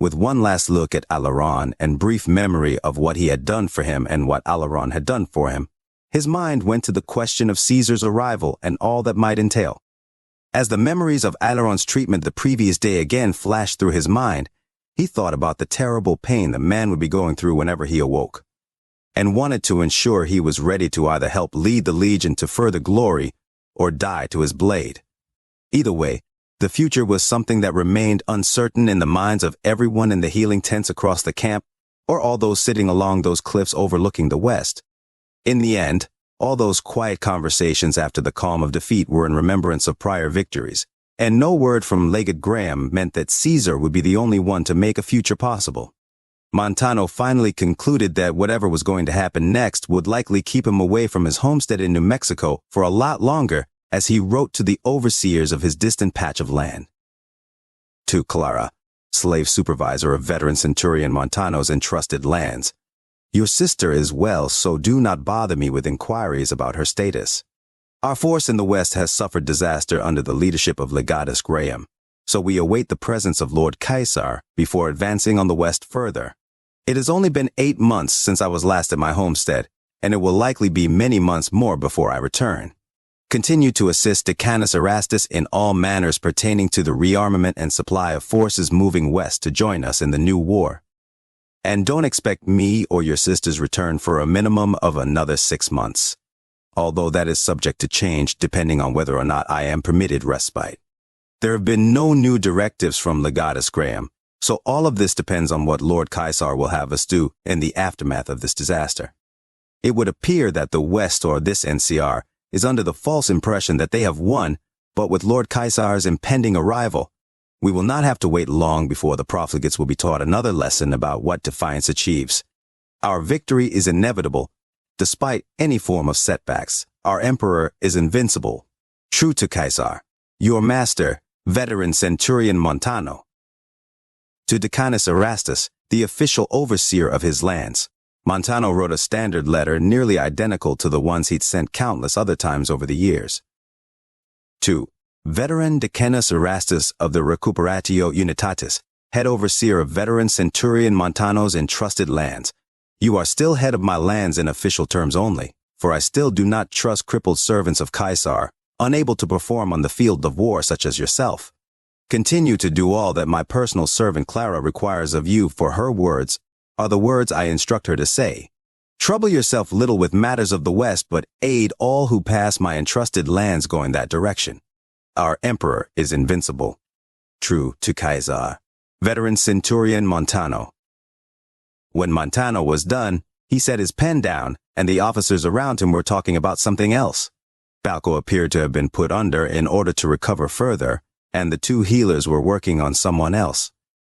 With one last look at Alaron and brief memory of what he had done for him and what Alaron had done for him, his mind went to the question of Caesar's arrival and all that might entail. As the memories of Alaron's treatment the previous day again flashed through his mind, he thought about the terrible pain the man would be going through whenever he awoke, and wanted to ensure he was ready to either help lead the Legion to further glory or die to his blade. Either way, the future was something that remained uncertain in the minds of everyone in the healing tents across the camp, or all those sitting along those cliffs overlooking the west. In the end, all those quiet conversations after the calm of defeat were in remembrance of prior victories, and no word from Legate Graham meant that Caesar would be the only one to make a future possible. Montano finally concluded that whatever was going to happen next would likely keep him away from his homestead in New Mexico for a lot longer, as he wrote to the overseers of his distant patch of land. To Clara, slave supervisor of veteran Centurion Montano's entrusted lands, your sister is well, so do not bother me with inquiries about her status. Our force in the west has suffered disaster under the leadership of Legatus Graham, so we await the presence of Lord Caesar before advancing on the west further. It has only been 8 months since I was last at my homestead, and it will likely be many months more before I return. Continue to assist Decanus Erastus in all matters pertaining to the rearmament and supply of forces moving west to join us in the new war. And don't expect me or your sister's return for a minimum of another 6 months, although that is subject to change depending on whether or not I am permitted respite. There have been no new directives from Legatus Graham, so all of this depends on what Lord Caesar will have us do in the aftermath of this disaster. It would appear that the West, or this NCR, is under the false impression that they have won, but with Lord Caesar's impending arrival, we will not have to wait long before the profligates will be taught another lesson about what defiance achieves. Our victory is inevitable. Despite any form of setbacks, our emperor is invincible. True to Caesar, your master, veteran Centurion Montano. To Decanus Erastus, the official overseer of his lands, Montano wrote a standard letter nearly identical to the ones he'd sent countless other times over the years. To Veteran Decanus Erastus of the Recuperatio Unitatis, head overseer of veteran Centurion Montano's entrusted lands, you are still head of my lands in official terms only, for I still do not trust crippled servants of Caesar, unable to perform on the field of war such as yourself. Continue to do all that my personal servant Clara requires of you, for her words are the words I instruct her to say. Trouble yourself little with matters of the West, but aid all who pass my entrusted lands going that direction. Our emperor is invincible. True to Caesar. Veteran Centurion Montano. When Montano was done, he set his pen down, and the officers around him were talking about something else. Falco appeared to have been put under in order to recover further, and the two healers were working on someone else.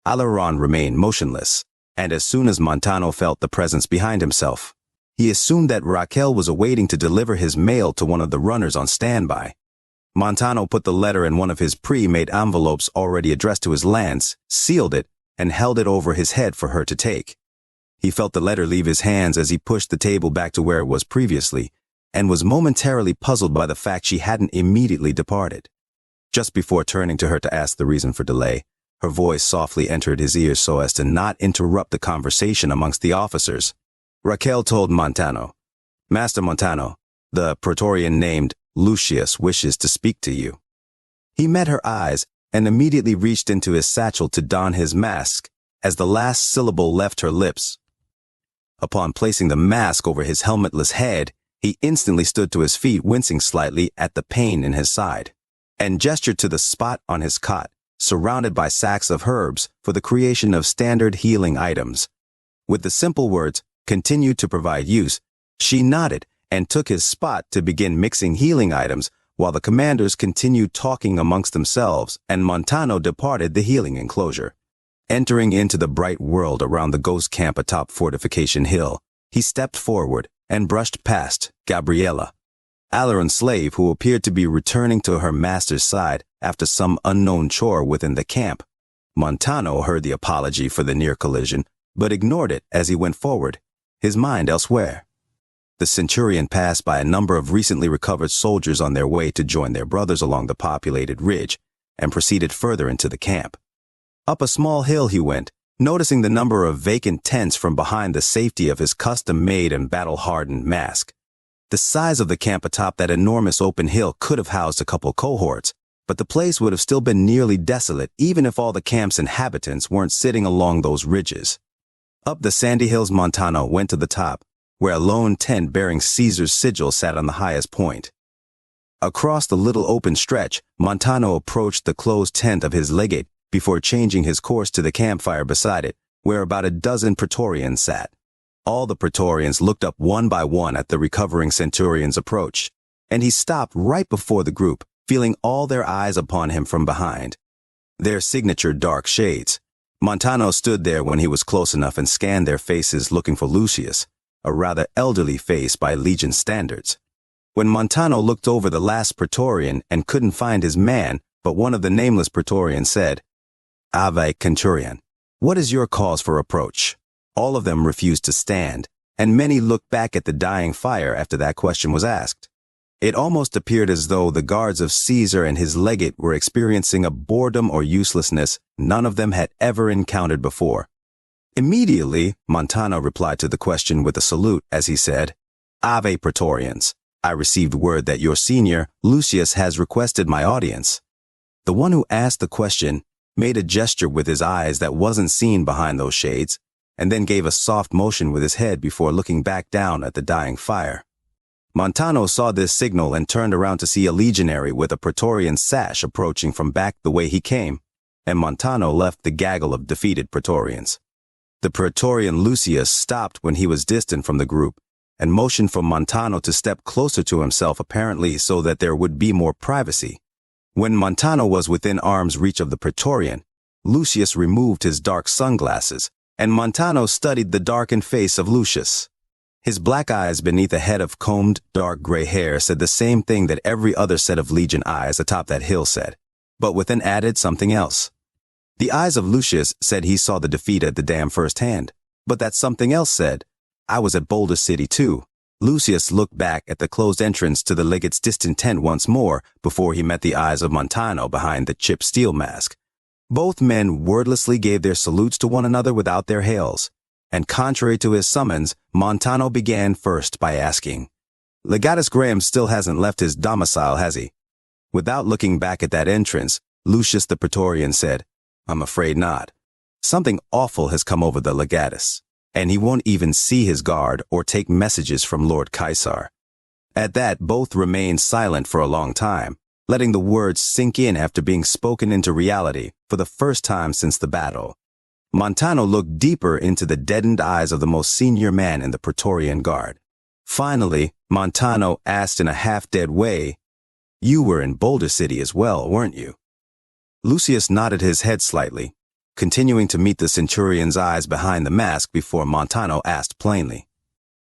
Aleron remained motionless, and as soon as Montano felt the presence behind himself, he assumed that Raquel was awaiting to deliver his mail to one of the runners on standby. Montano put the letter in one of his pre-made envelopes already addressed to his lance, sealed it, and held it over his head for her to take. He felt the letter leave his hands as he pushed the table back to where it was previously, and was momentarily puzzled by the fact she hadn't immediately departed. Just before turning to her to ask the reason for delay, her voice softly entered his ears so as to not interrupt the conversation amongst the officers. Raquel told Montano, "Master Montano, the Praetorian named Lucius wishes to speak to you." He met her eyes and immediately reached into his satchel to don his mask as the last syllable left her lips. Upon placing the mask over his helmetless head, he instantly stood to his feet, wincing slightly at the pain in his side, and gestured to the spot on his cot, surrounded by sacks of herbs for the creation of standard healing items. With the simple words, "Continue to provide use," she nodded and took his spot to begin mixing healing items while the commanders continued talking amongst themselves and Montano departed the healing enclosure. Entering into the bright world around the ghost camp atop Fortification Hill, he stepped forward and brushed past Gabriela, Aleron's slave, who appeared to be returning to her master's side after some unknown chore within the camp. Montano heard the apology for the near collision, but ignored it as he went forward, his mind elsewhere. The centurion passed by a number of recently recovered soldiers on their way to join their brothers along the populated ridge, and proceeded further into the camp. Up a small hill he went, noticing the number of vacant tents from behind the safety of his custom-made and battle-hardened mask. The size of the camp atop that enormous open hill could have housed a couple cohorts, but the place would have still been nearly desolate even if all the camp's inhabitants weren't sitting along those ridges. Up the sandy hills Montano went to the top, where a lone tent bearing Caesar's sigil sat on the highest point. Across the little open stretch, Montano approached the closed tent of his legate before changing his course to the campfire beside it, where about a dozen Praetorians sat. All the Praetorians looked up one by one at the recovering centurion's approach, and he stopped right before the group, feeling all their eyes upon him from behind. Their signature dark shades. Montano stood there when he was close enough and scanned their faces looking for Lucius, a rather elderly face by Legion standards. When Montano looked over the last Praetorian and couldn't find his man, but one of the nameless Praetorians said, "Ave Centurion, what is your cause for approach?" All of them refused to stand, and many looked back at the dying fire after that question was asked. It almost appeared as though the guards of Caesar and his legate were experiencing a boredom or uselessness none of them had ever encountered before. Immediately, Montano replied to the question with a salute as he said, "Ave Praetorians, I received word that your senior, Lucius, has requested my audience." The one who asked the question made a gesture with his eyes that wasn't seen behind those shades, and then gave a soft motion with his head before looking back down at the dying fire. Montano saw this signal and turned around to see a legionary with a Praetorian sash approaching from back the way he came, and Montano left the gaggle of defeated Praetorians. The Praetorian Lucius stopped when he was distant from the group, and motioned for Montano to step closer to himself, apparently so that there would be more privacy. When Montano was within arm's reach of the Praetorian, Lucius removed his dark sunglasses, and Montano studied the darkened face of Lucius. His black eyes beneath a head of combed, dark gray hair said the same thing that every other set of Legion eyes atop that hill said, but with an added something else. The eyes of Lucius said he saw the defeat at the dam firsthand, but that something else said, "I was at Boulder City too." Lucius looked back at the closed entrance to the legate's distant tent once more before he met the eyes of Montano behind the chipped steel mask. Both men wordlessly gave their salutes to one another without their hails, and contrary to his summons, Montano began first by asking, Legatus Graham still hasn't left his domicile, has he? Without looking back at that entrance, Lucius the Praetorian said, I'm afraid not. Something awful has come over the Legatus, and he won't even see his guard or take messages from Lord Caesar. At that, both remained silent for a long time, letting the words sink in after being spoken into reality for the first time since the battle. Montano looked deeper into the deadened eyes of the most senior man in the Praetorian Guard. Finally, Montano asked in a half-dead way, You were in Boulder City as well, weren't you? Lucius nodded his head slightly, continuing to meet the centurion's eyes behind the mask before Montano asked plainly,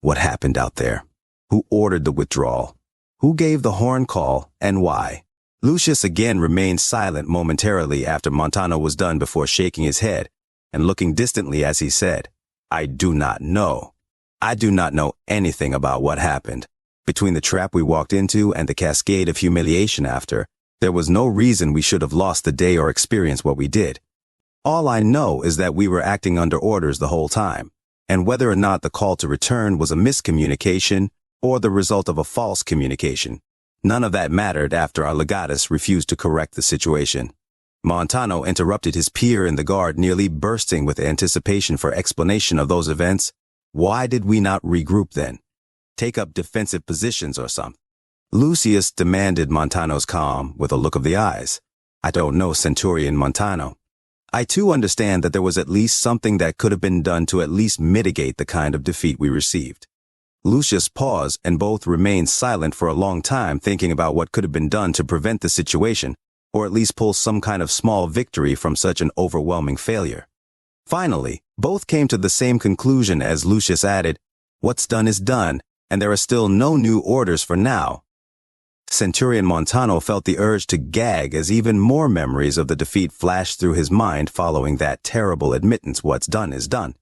What happened out there? Who ordered the withdrawal? Who gave the horn call, and why? Lucius again remained silent momentarily after Montano was done before shaking his head and looking distantly as he said, I do not know. I do not know anything about what happened. Between the trap we walked into and the cascade of humiliation after, there was no reason we should have lost the day or experienced what we did. All I know is that we were acting under orders the whole time, and whether or not the call to return was a miscommunication or the result of a false communication, none of that mattered after our legatus refused to correct the situation. Montano interrupted his peer in the guard, nearly bursting with anticipation for explanation of those events. Why did we not regroup then? Take up defensive positions or something? Lucius demanded Montano's calm with a look of the eyes. I don't know, Centurion Montano. I too understand that there was at least something that could have been done to at least mitigate the kind of defeat we received. Lucius paused and both remained silent for a long time, thinking about what could have been done to prevent the situation, or at least pull some kind of small victory from such an overwhelming failure. Finally, both came to the same conclusion as Lucius added, What's done is done, and there are still no new orders for now. Centurion Montano felt the urge to gag as even more memories of the defeat flashed through his mind following that terrible admittance, what's done is done.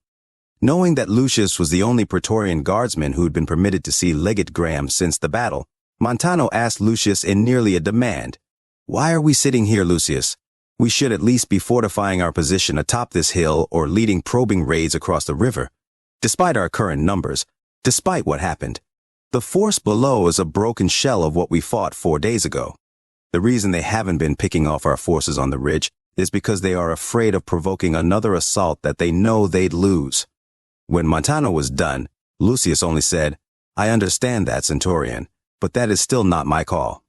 Knowing that Lucius was the only Praetorian guardsman who had been permitted to see Legate Graham since the battle, Montano asked Lucius in nearly a demand, Why are we sitting here, Lucius? We should at least be fortifying our position atop this hill or leading probing raids across the river. Despite our current numbers, despite what happened, the force below is a broken shell of what we fought 4 days ago. The reason they haven't been picking off our forces on the ridge is because they are afraid of provoking another assault that they know they'd lose. When Montano was done, Lucius only said, I understand that, Centurion, but that is still not my call.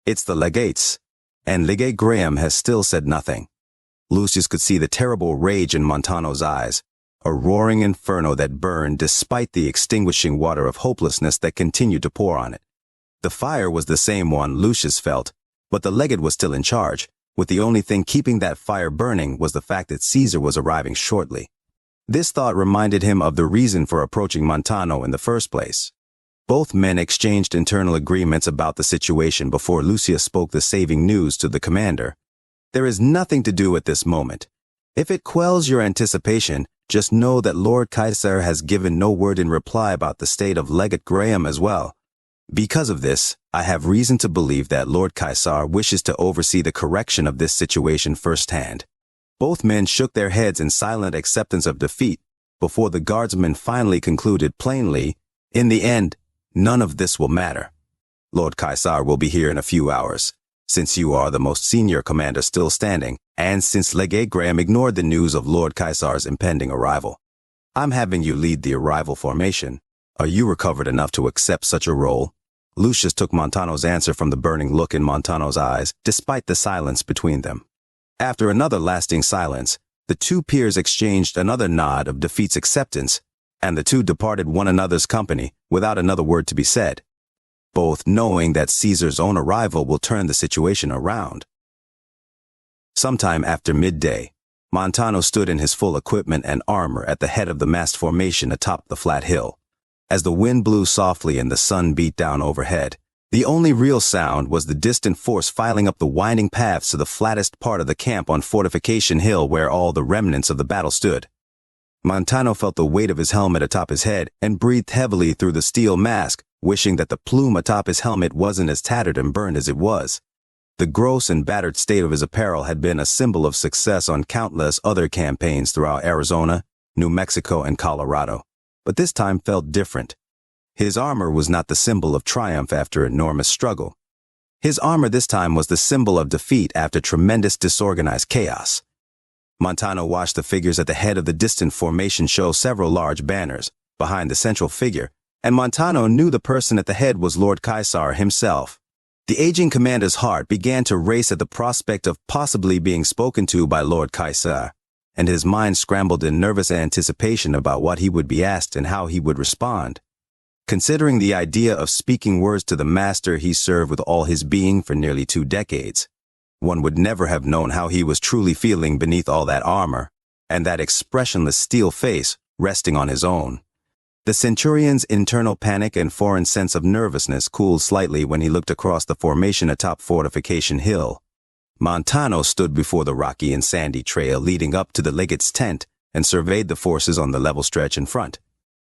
It's the legate's, and Legate Graham has still said nothing. Lucius could see the terrible rage in Montano's eyes, a roaring inferno that burned despite the extinguishing water of hopelessness that continued to pour on it. The fire was the same one Lucius felt, but the legate was still in charge, with the only thing keeping that fire burning was the fact that Caesar was arriving shortly. This thought reminded him of the reason for approaching Montano in the first place. Both men exchanged internal agreements about the situation before Lucius spoke the saving news to the commander. There is nothing to do at this moment. If it quells your anticipation, just know that Lord Caesar has given no word in reply about the state of Legate Graham as well. Because of this, I have reason to believe that Lord Caesar wishes to oversee the correction of this situation firsthand. Both men shook their heads in silent acceptance of defeat before the guardsman finally concluded plainly, In the end, none of this will matter. Lord Caesar will be here in a few hours. Since you are the most senior commander still standing, and since Legate Graham ignored the news of Lord Caesar's impending arrival, I'm having you lead the arrival formation. Are you recovered enough to accept such a role? Lucius took Montano's answer from the burning look in Montano's eyes, despite the silence between them. After another lasting silence, the two peers exchanged another nod of defeat's acceptance, and the two departed one another's company without another word to be said, both knowing that Caesar's own arrival will turn the situation around. Sometime after midday, Montano stood in his full equipment and armor at the head of the massed formation atop the flat hill. As the wind blew softly and the sun beat down overhead, the only real sound was the distant force filing up the winding paths to the flattest part of the camp on Fortification Hill where all the remnants of the battle stood. Montano felt the weight of his helmet atop his head and breathed heavily through the steel mask, wishing that the plume atop his helmet wasn't as tattered and burned as it was. The gross and battered state of his apparel had been a symbol of success on countless other campaigns throughout Arizona, New Mexico, and Colorado, but this time felt different. His armor was not the symbol of triumph after enormous struggle. His armor this time was the symbol of defeat after tremendous disorganized chaos. Montano watched the figures at the head of the distant formation show several large banners behind the central figure, and Montano knew the person at the head was Lord Caesar himself. The aging commander's heart began to race at the prospect of possibly being spoken to by Lord Caesar, and his mind scrambled in nervous anticipation about what he would be asked and how he would respond. Considering the idea of speaking words to the master he served with all his being for nearly 2 decades, one would never have known how he was truly feeling beneath all that armor, and that expressionless steel face resting on his own. The centurion's internal panic and foreign sense of nervousness cooled slightly when he looked across the formation atop Fortification Hill. Montano stood before the rocky and sandy trail leading up to the legate's tent and surveyed the forces on the level stretch in front.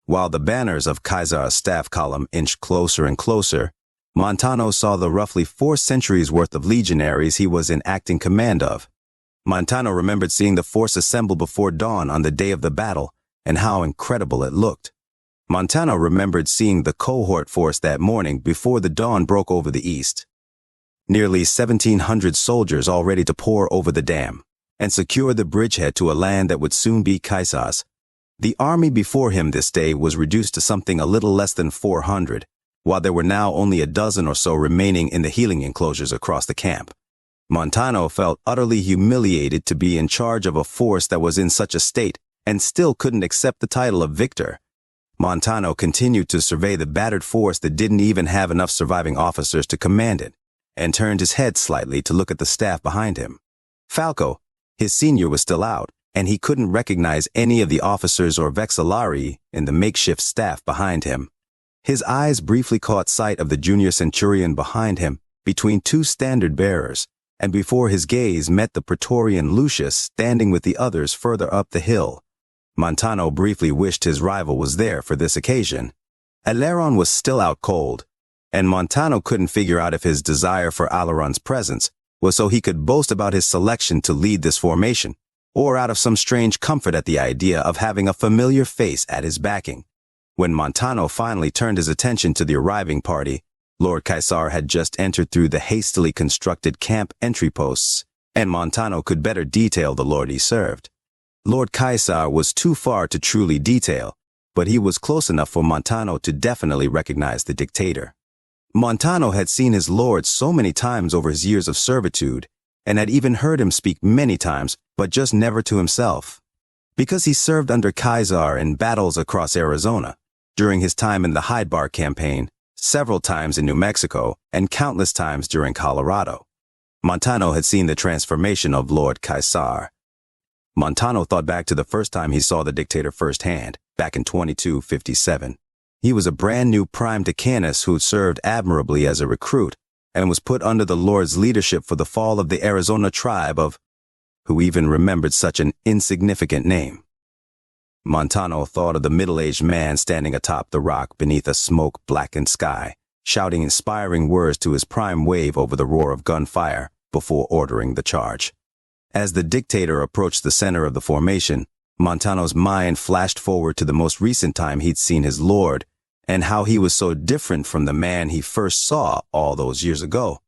While the banners of Caesar's staff column inched closer and closer, Montano saw the roughly 4 centuries worth of legionaries he was in acting command of. Montano remembered seeing the force assemble before dawn on the day of the battle, and how incredible it looked. Montano remembered seeing the cohort force that morning before the dawn broke over the east. Nearly 1,700 soldiers all ready to pour over the dam and secure the bridgehead to a land that would soon be Caesar's. The army before him this day was reduced to something a little less than 400, while there were now only a dozen or so remaining in the healing enclosures across the camp. Montano felt utterly humiliated to be in charge of a force that was in such a state and still couldn't accept the title of victor. Montano continued to survey the battered force that didn't even have enough surviving officers to command it, and turned his head slightly to look at the staff behind him. Falco, his senior, was still out, and he couldn't recognize any of the officers or vexillari in the makeshift staff behind him. His eyes briefly caught sight of the junior centurion behind him, between 2 standard bearers, and before his gaze met the Praetorian Lucius standing with the others further up the hill. Montano briefly wished his rival was there for this occasion. Aileron was still out cold, and Montano couldn't figure out if his desire for Aileron's presence was so he could boast about his selection to lead this formation, or out of some strange comfort at the idea of having a familiar face at his backing. When Montano finally turned his attention to the arriving party, Lord Caesar had just entered through the hastily constructed camp entry posts, and Montano could better detail the lord he served. Lord Caesar was too far to truly detail, but he was close enough for Montano to definitely recognize the dictator. Montano had seen his lord so many times over his years of servitude, and had even heard him speak many times, but just never to himself. Because he served under Caesar in battles across Arizona, during his time in the Hyde Bar campaign, several times in New Mexico, and countless times during Colorado. Montano had seen the transformation of Lord Caesar. Montano thought back to the first time he saw the dictator firsthand, back in 2257. He was a brand new prime decanus who'd served admirably as a recruit and was put under the Lord's leadership for the fall of the Arizona tribe of, who even remembered such an insignificant name. Montano thought of the middle-aged man standing atop the rock beneath a smoke-blackened sky, shouting inspiring words to his prime wave over the roar of gunfire before ordering the charge. As the dictator approached the center of the formation, Montano's mind flashed forward to the most recent time he'd seen his lord, and how he was so different from the man he first saw all those years ago.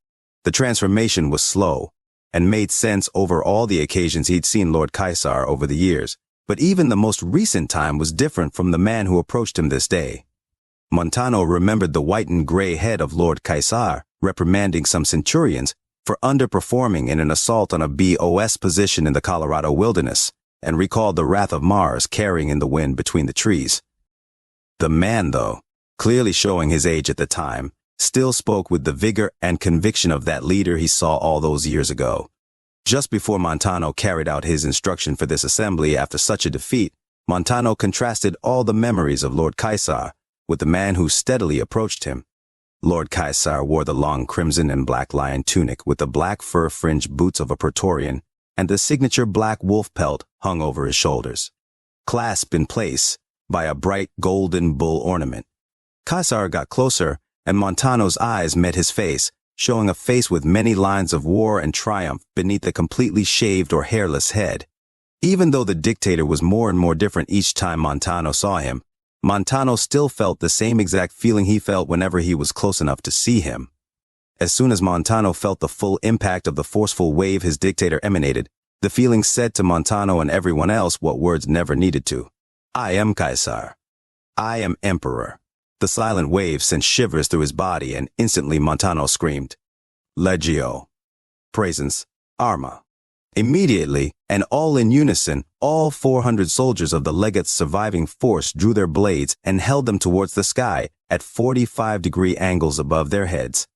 The transformation was slow, and made sense over all the occasions he'd seen Lord Caesar over the years, but even the most recent time was different from the man who approached him this day. Montano remembered the white and gray head of Lord Caesar reprimanding some centurions for underperforming in an assault on a BOS position in the Colorado wilderness, and recalled the wrath of Mars carrying in the wind between the trees. The man, though, clearly showing his age at the time, still spoke with the vigor and conviction of that leader he saw all those years ago. Just before Montano carried out his instruction for this assembly after such a defeat, Montano contrasted all the memories of Lord Caesar with the man who steadily approached him. Lord Caesar wore the long crimson and black lion tunic with the black fur-fringed boots of a Praetorian, and the signature black wolf pelt hung over his shoulders, clasped in place by a bright golden bull ornament. Caesar got closer, and Montano's eyes met his face, showing a face with many lines of war and triumph beneath the completely shaved or hairless head. Even though the dictator was more and more different each time Montano saw him, Montano still felt the same exact feeling he felt whenever he was close enough to see him. As soon as Montano felt the full impact of the forceful wave his dictator emanated, the feeling said to Montano and everyone else what words never needed to. I am Caesar. I am Emperor. The silent wave sent shivers through his body, and instantly Montano screamed, Legio. Presence. Arma. Immediately, and all in unison, all 400 soldiers of the legate's surviving force drew their blades and held them towards the sky at 45-degree angles above their heads.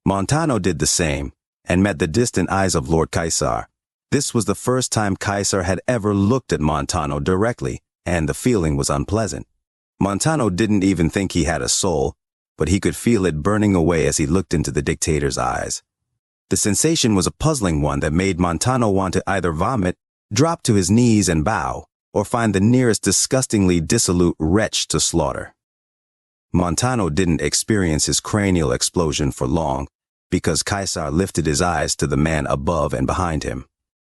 Montano did the same, and met the distant eyes of Lord Caesar. This was the first time Caesar had ever looked at Montano directly, and the feeling was unpleasant. Montano didn't even think he had a soul, but he could feel it burning away as he looked into the dictator's eyes. The sensation was a puzzling one that made Montano want to either vomit, drop to his knees and bow, or find the nearest disgustingly dissolute wretch to slaughter. Montano didn't experience his cranial explosion for long, because Caesar lifted his eyes to the man above and behind him.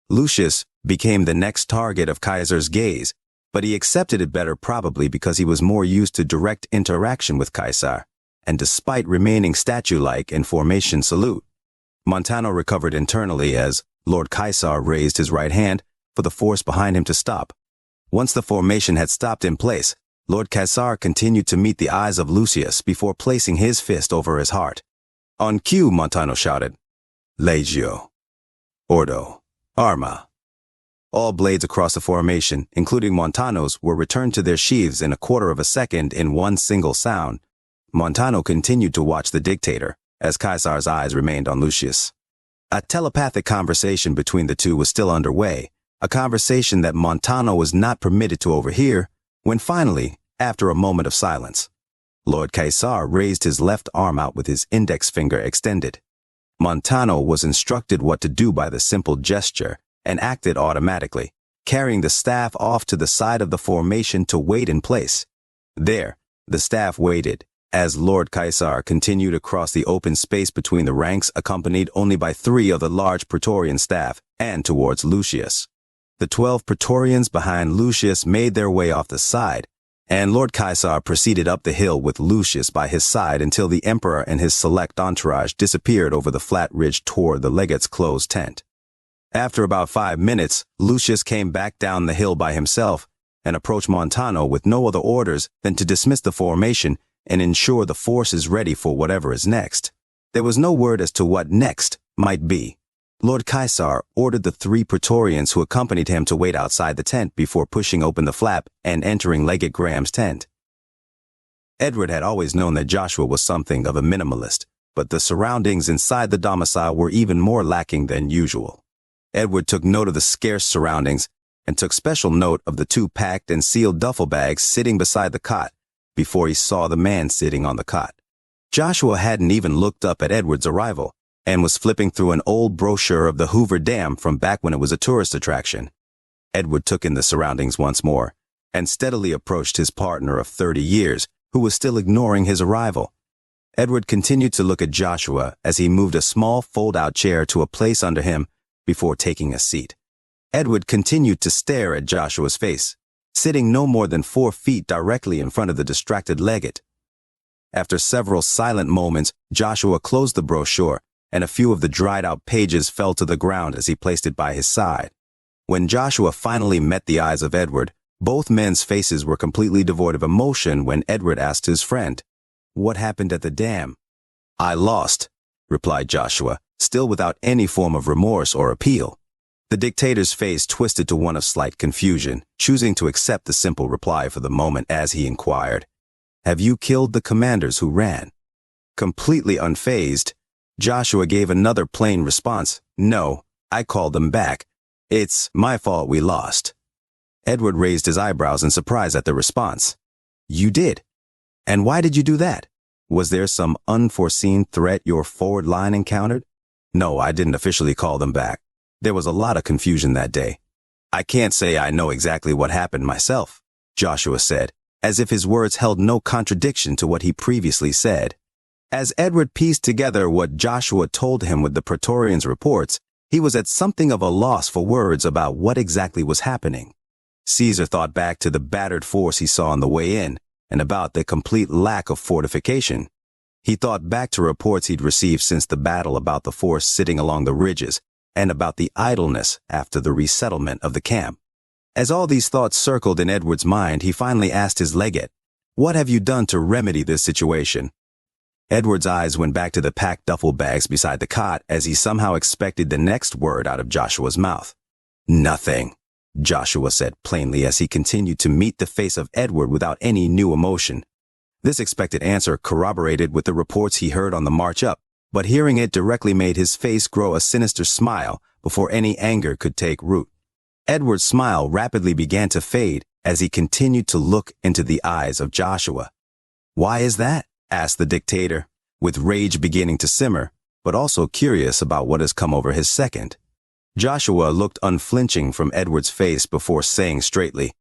Lucius became the next target of Caesar's gaze, but he accepted it better probably because he was more used to direct interaction with Caesar, and despite remaining statue-like in formation salute, Montano recovered internally as Lord Caesar raised his right hand for the force behind him to stop. Once the formation had stopped in place, Lord Caesar continued to meet the eyes of Lucius before placing his fist over his heart. On cue, Montano shouted, Legio. Ordo. Arma. All blades across the formation, including Montano's, were returned to their sheaths in a quarter of a second in one single sound. Montano continued to watch the dictator, as Caesar's eyes remained on Lucius. A telepathic conversation between the two was still underway, a conversation that Montano was not permitted to overhear, when finally, after a moment of silence, Lord Caesar raised his left arm out with his index finger extended. Montano was instructed what to do by the simple gesture and acted automatically, carrying the staff off to the side of the formation to wait in place. There, the staff waited, as Lord Caesar continued across the open space between the ranks, accompanied only by 3 of the large Praetorian staff, and towards Lucius. The 12 Praetorians behind Lucius made their way off the side, and Lord Caesar proceeded up the hill with Lucius by his side until the emperor and his select entourage disappeared over the flat ridge toward the legate's closed tent. After about 5 minutes, Lucius came back down the hill by himself and approached Montano with no other orders than to dismiss the formation and ensure the force is ready for whatever is next. There was no word as to what next might be. Lord Caesar ordered the 3 Praetorians who accompanied him to wait outside the tent before pushing open the flap and entering Legate Graham's tent. Edward had always known that Joshua was something of a minimalist, but the surroundings inside the domicile were even more lacking than usual. Edward took note of the scarce surroundings and took special note of the 2 packed and sealed duffel bags sitting beside the cot before he saw the man sitting on the cot. Joshua hadn't even looked up at Edward's arrival and was flipping through an old brochure of the Hoover Dam from back when it was a tourist attraction. Edward took in the surroundings once more and steadily approached his partner of 30 years, who was still ignoring his arrival. Edward continued to look at Joshua as he moved a small fold-out chair to a place under him before taking a seat. Edward continued to stare at Joshua's face, sitting no more than 4 feet directly in front of the distracted legate. After several silent moments, Joshua closed the brochure, and a few of the dried-out pages fell to the ground as he placed it by his side. When Joshua finally met the eyes of Edward, both men's faces were completely devoid of emotion when Edward asked his friend, "What happened at the dam?" "I lost," replied Joshua, still without any form of remorse or appeal. The dictator's face twisted to one of slight confusion, choosing to accept the simple reply for the moment as he inquired, "Have you killed the commanders who ran?" Completely unfazed, Joshua gave another plain response, "No, I called them back. It's my fault we lost." Edward raised his eyebrows in surprise at the response. "You did? And why did you do that? Was there some unforeseen threat your forward line encountered?" "No, I didn't officially call them back. There was a lot of confusion that day. I can't say I know exactly what happened myself," Joshua said, as if his words held no contradiction to what he previously said. As Edward pieced together what Joshua told him with the Praetorians' reports, he was at something of a loss for words about what exactly was happening. Caesar thought back to the battered force he saw on the way in, and about the complete lack of fortification. He thought back to reports he'd received since the battle about the force sitting along the ridges, and about the idleness after the resettlement of the camp. As all these thoughts circled in Edward's mind, he finally asked his legate, "What have you done to remedy this situation?" Edward's eyes went back to the packed duffel bags beside the cot as he somehow expected the next word out of Joshua's mouth. "Nothing," Joshua said plainly as he continued to meet the face of Edward without any new emotion. This expected answer corroborated with the reports he heard on the march up, but hearing it directly made his face grow a sinister smile before any anger could take root. Edward's smile rapidly began to fade as he continued to look into the eyes of Joshua. "Why is that?" asked the dictator, with rage beginning to simmer, but also curious about what has come over his second. Joshua looked unflinching from Edward's face before saying straightly,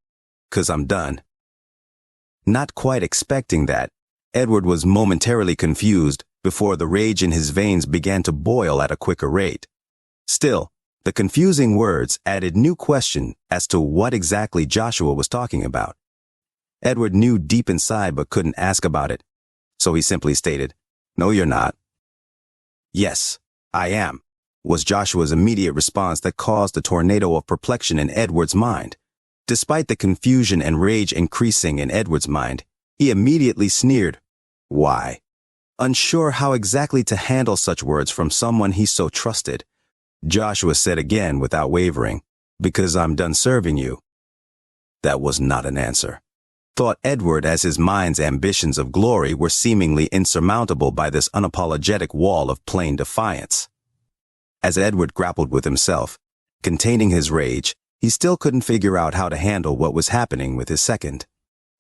"'Cause I'm done." Not quite expecting that, Edward was momentarily confused before the rage in his veins began to boil at a quicker rate. Still, the confusing words added new question as to what exactly Joshua was talking about. Edward knew deep inside but couldn't ask about it, so he simply stated, "No, you're not." "Yes, I am," was Joshua's immediate response that caused a tornado of perplexion in Edward's mind. Despite the confusion and rage increasing in Edward's mind, he immediately sneered. Why? Unsure how exactly to handle such words from someone he so trusted, Joshua said again without wavering, "Because I'm done serving you." That was not an answer, thought Edward, as his mind's ambitions of glory were seemingly insurmountable by this unapologetic wall of plain defiance. As Edward grappled with himself, containing his rage, he still couldn't figure out how to handle what was happening with his second.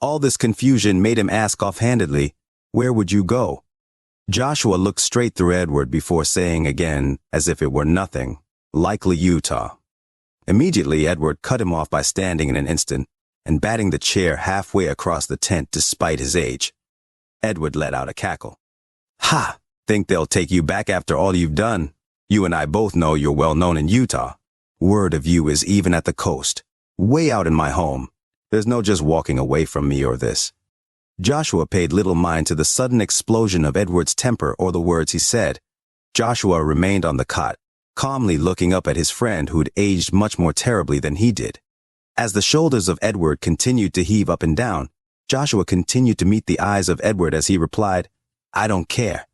All this confusion made him ask offhandedly, "Where would you go?" Joshua looked straight through Edward before saying again, as if it were nothing, "Likely Utah." Immediately, Edward cut him off by standing in an instant and batting the chair halfway across the tent despite his age. Edward let out a cackle. "Ha! Think they'll take you back after all you've done? You and I both know you're well known in Utah. Word of you is even at the coast, way out in my home. There's no just walking away from me or this." Joshua paid little mind to the sudden explosion of Edward's temper or the words he said. Joshua remained on the cot, calmly looking up at his friend who'd aged much more terribly than he did. As the shoulders of Edward continued to heave up and down, Joshua continued to meet the eyes of Edward as he replied, "I don't care.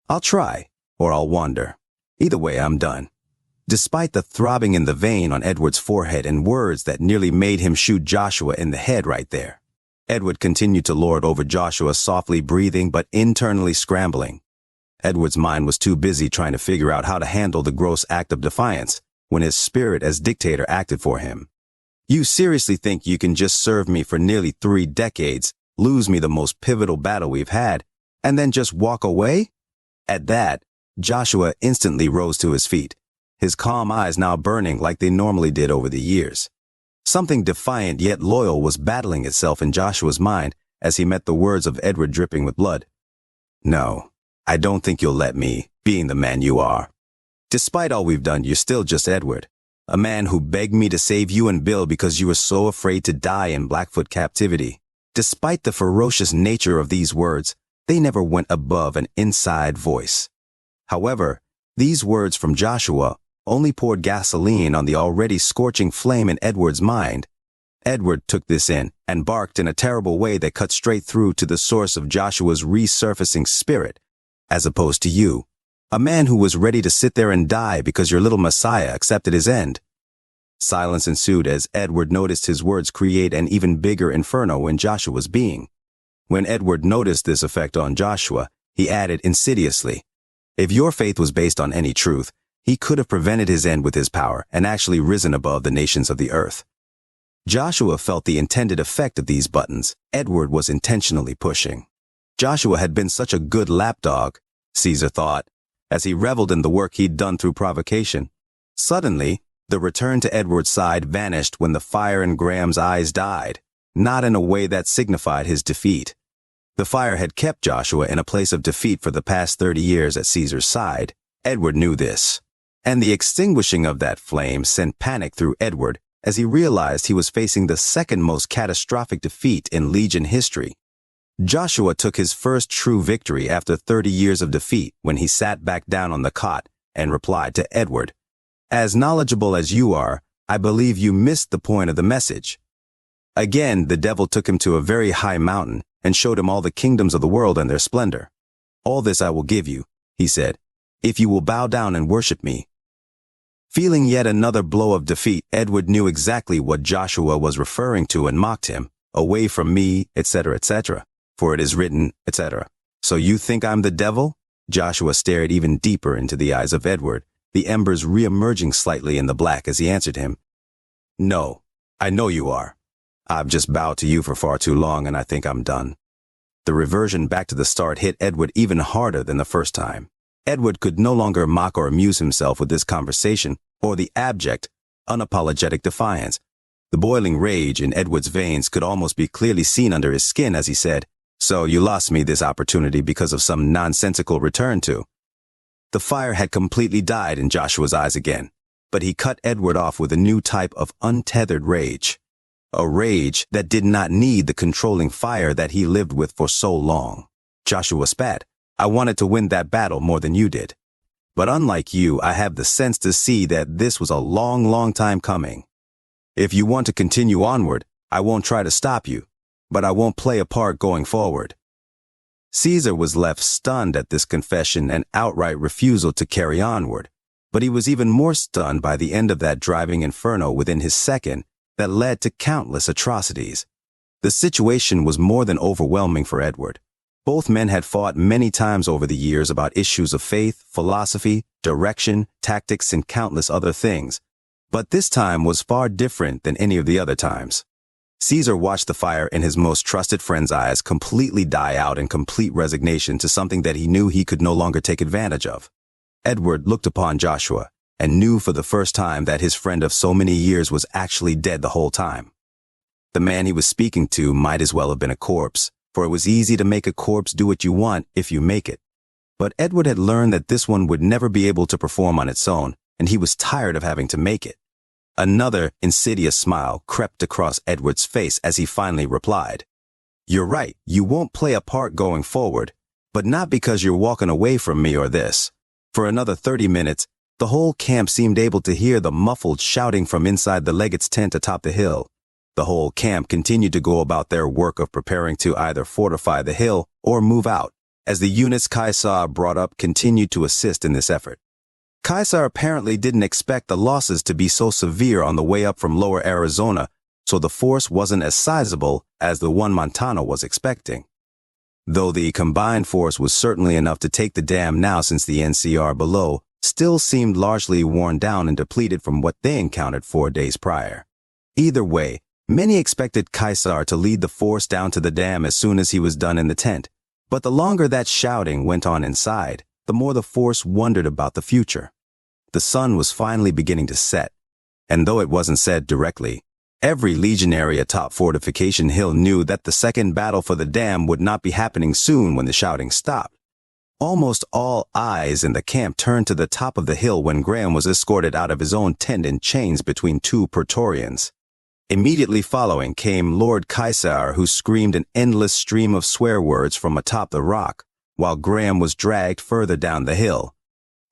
I'll try, or I'll wander. Either way, I'm done." Despite the throbbing in the vein on Edward's forehead and words that nearly made him shoot Joshua in the head right there, Edward continued to lord over Joshua, softly breathing but internally scrambling. Edward's mind was too busy trying to figure out how to handle the gross act of defiance when his spirit as dictator acted for him. "You seriously think you can just serve me for nearly 3 decades, lose me the most pivotal battle we've had, and then just walk away?" At that, Joshua instantly rose to his feet, his calm eyes now burning like they normally did over the years. Something defiant yet loyal was battling itself in Joshua's mind as he met the words of Edward dripping with blood. "No, I don't think you'll let me, being the man you are. Despite all we've done, you're still just Edward, a man who begged me to save you and Bill because you were so afraid to die in Blackfoot captivity." Despite the ferocious nature of these words, they never went above an inside voice. However, these words from Joshua only poured gasoline on the already scorching flame in Edward's mind. Edward took this in and barked in a terrible way that cut straight through to the source of Joshua's resurfacing spirit, as opposed to you, a man who was ready to sit there and die because your little messiah accepted his end. Silence ensued as Edward noticed his words create an even bigger inferno in Joshua's being. When Edward noticed this effect on Joshua, he added insidiously, "If your faith was based on any truth, he could have prevented his end with his power and actually risen above the nations of the earth." Joshua felt the intended effect of these buttons Edward was intentionally pushing. Joshua had been such a good lapdog, Caesar thought, as he reveled in the work he'd done through provocation. Suddenly, the return to Edward's side vanished when the fire in Graham's eyes died, not in a way that signified his defeat. The fire had kept Joshua in a place of defeat for the past 30 years at Caesar's side. Edward knew this, and the extinguishing of that flame sent panic through Edward as he realized he was facing the second most catastrophic defeat in Legion history. Joshua took his first true victory after 30 years of defeat when he sat back down on the cot and replied to Edward, "As knowledgeable as you are, I believe you missed the point of the message." Again, the devil took him to a very high mountain and showed him all the kingdoms of the world and their splendor. "All this I will give you," he said, "if you will bow down and worship me." Feeling yet another blow of defeat, Edward knew exactly what Joshua was referring to and mocked him. "Away from me, etc., etc. For it is written, etc." "So you think I'm the devil?" Joshua stared even deeper into the eyes of Edward, the embers re-emerging slightly in the black as he answered him. "No, I know you are. I've just bowed to you for far too long, and I think I'm done." The reversion back to the start hit Edward even harder than the first time. Edward could no longer mock or amuse himself with this conversation or the abject, unapologetic defiance. The boiling rage in Edward's veins could almost be clearly seen under his skin as he said, "So you lost me this opportunity because of some nonsensical return to." The fire had completely died in Joshua's eyes again, but he cut Edward off with a new type of untethered rage. A rage that did not need the controlling fire that he lived with for so long. Joshua spat. "I wanted to win that battle more than you did. But unlike you, I have the sense to see that this was a long, long time coming. If you want to continue onward, I won't try to stop you, but I won't play a part going forward." Caesar was left stunned at this confession and outright refusal to carry onward, but he was even more stunned by the end of that driving inferno within his second that led to countless atrocities. The situation was more than overwhelming for Edward. Both men had fought many times over the years about issues of faith, philosophy, direction, tactics, and countless other things. But this time was far different than any of the other times. Caesar watched the fire in his most trusted friend's eyes completely die out in complete resignation to something that he knew he could no longer take advantage of. Edward looked upon Joshua and knew for the first time that his friend of so many years was actually dead the whole time. The man he was speaking to might as well have been a corpse, for it was easy to make a corpse do what you want if you make it. But Edward had learned that this one would never be able to perform on its own, and he was tired of having to make it. Another insidious smile crept across Edward's face as he finally replied, "You're right, you won't play a part going forward, but not because you're walking away from me or this." For another 30 minutes, the whole camp seemed able to hear the muffled shouting from inside the legate's tent atop the hill. The whole camp continued to go about their work of preparing to either fortify the hill or move out, as the units Caesar brought up continued to assist in this effort. Caesar apparently didn't expect the losses to be so severe on the way up from lower Arizona, so the force wasn't as sizable as the one Montano was expecting. Though the combined force was certainly enough to take the dam now, since the NCR below still seemed largely worn down and depleted from what they encountered 4 days prior. Either way, many expected Caesar to lead the force down to the dam as soon as he was done in the tent, but the longer that shouting went on inside, the more the force wondered about the future. The sun was finally beginning to set, and though it wasn't said directly, every legionary atop Fortification Hill knew that the second battle for the dam would not be happening soon when the shouting stopped. Almost all eyes in the camp turned to the top of the hill when Graham was escorted out of his own tent in chains between two Praetorians. Immediately following came Lord Caesar, who screamed an endless stream of swear words from atop the rock, while Graham was dragged further down the hill.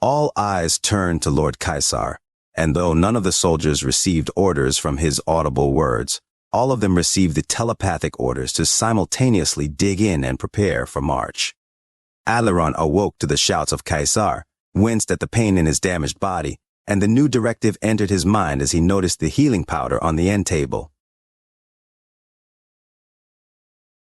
All eyes turned to Lord Caesar, and though none of the soldiers received orders from his audible words, all of them received the telepathic orders to simultaneously dig in and prepare for march. Aileron awoke to the shouts of Caesar, winced at the pain in his damaged body, and the new directive entered his mind as he noticed the healing powder on the end table.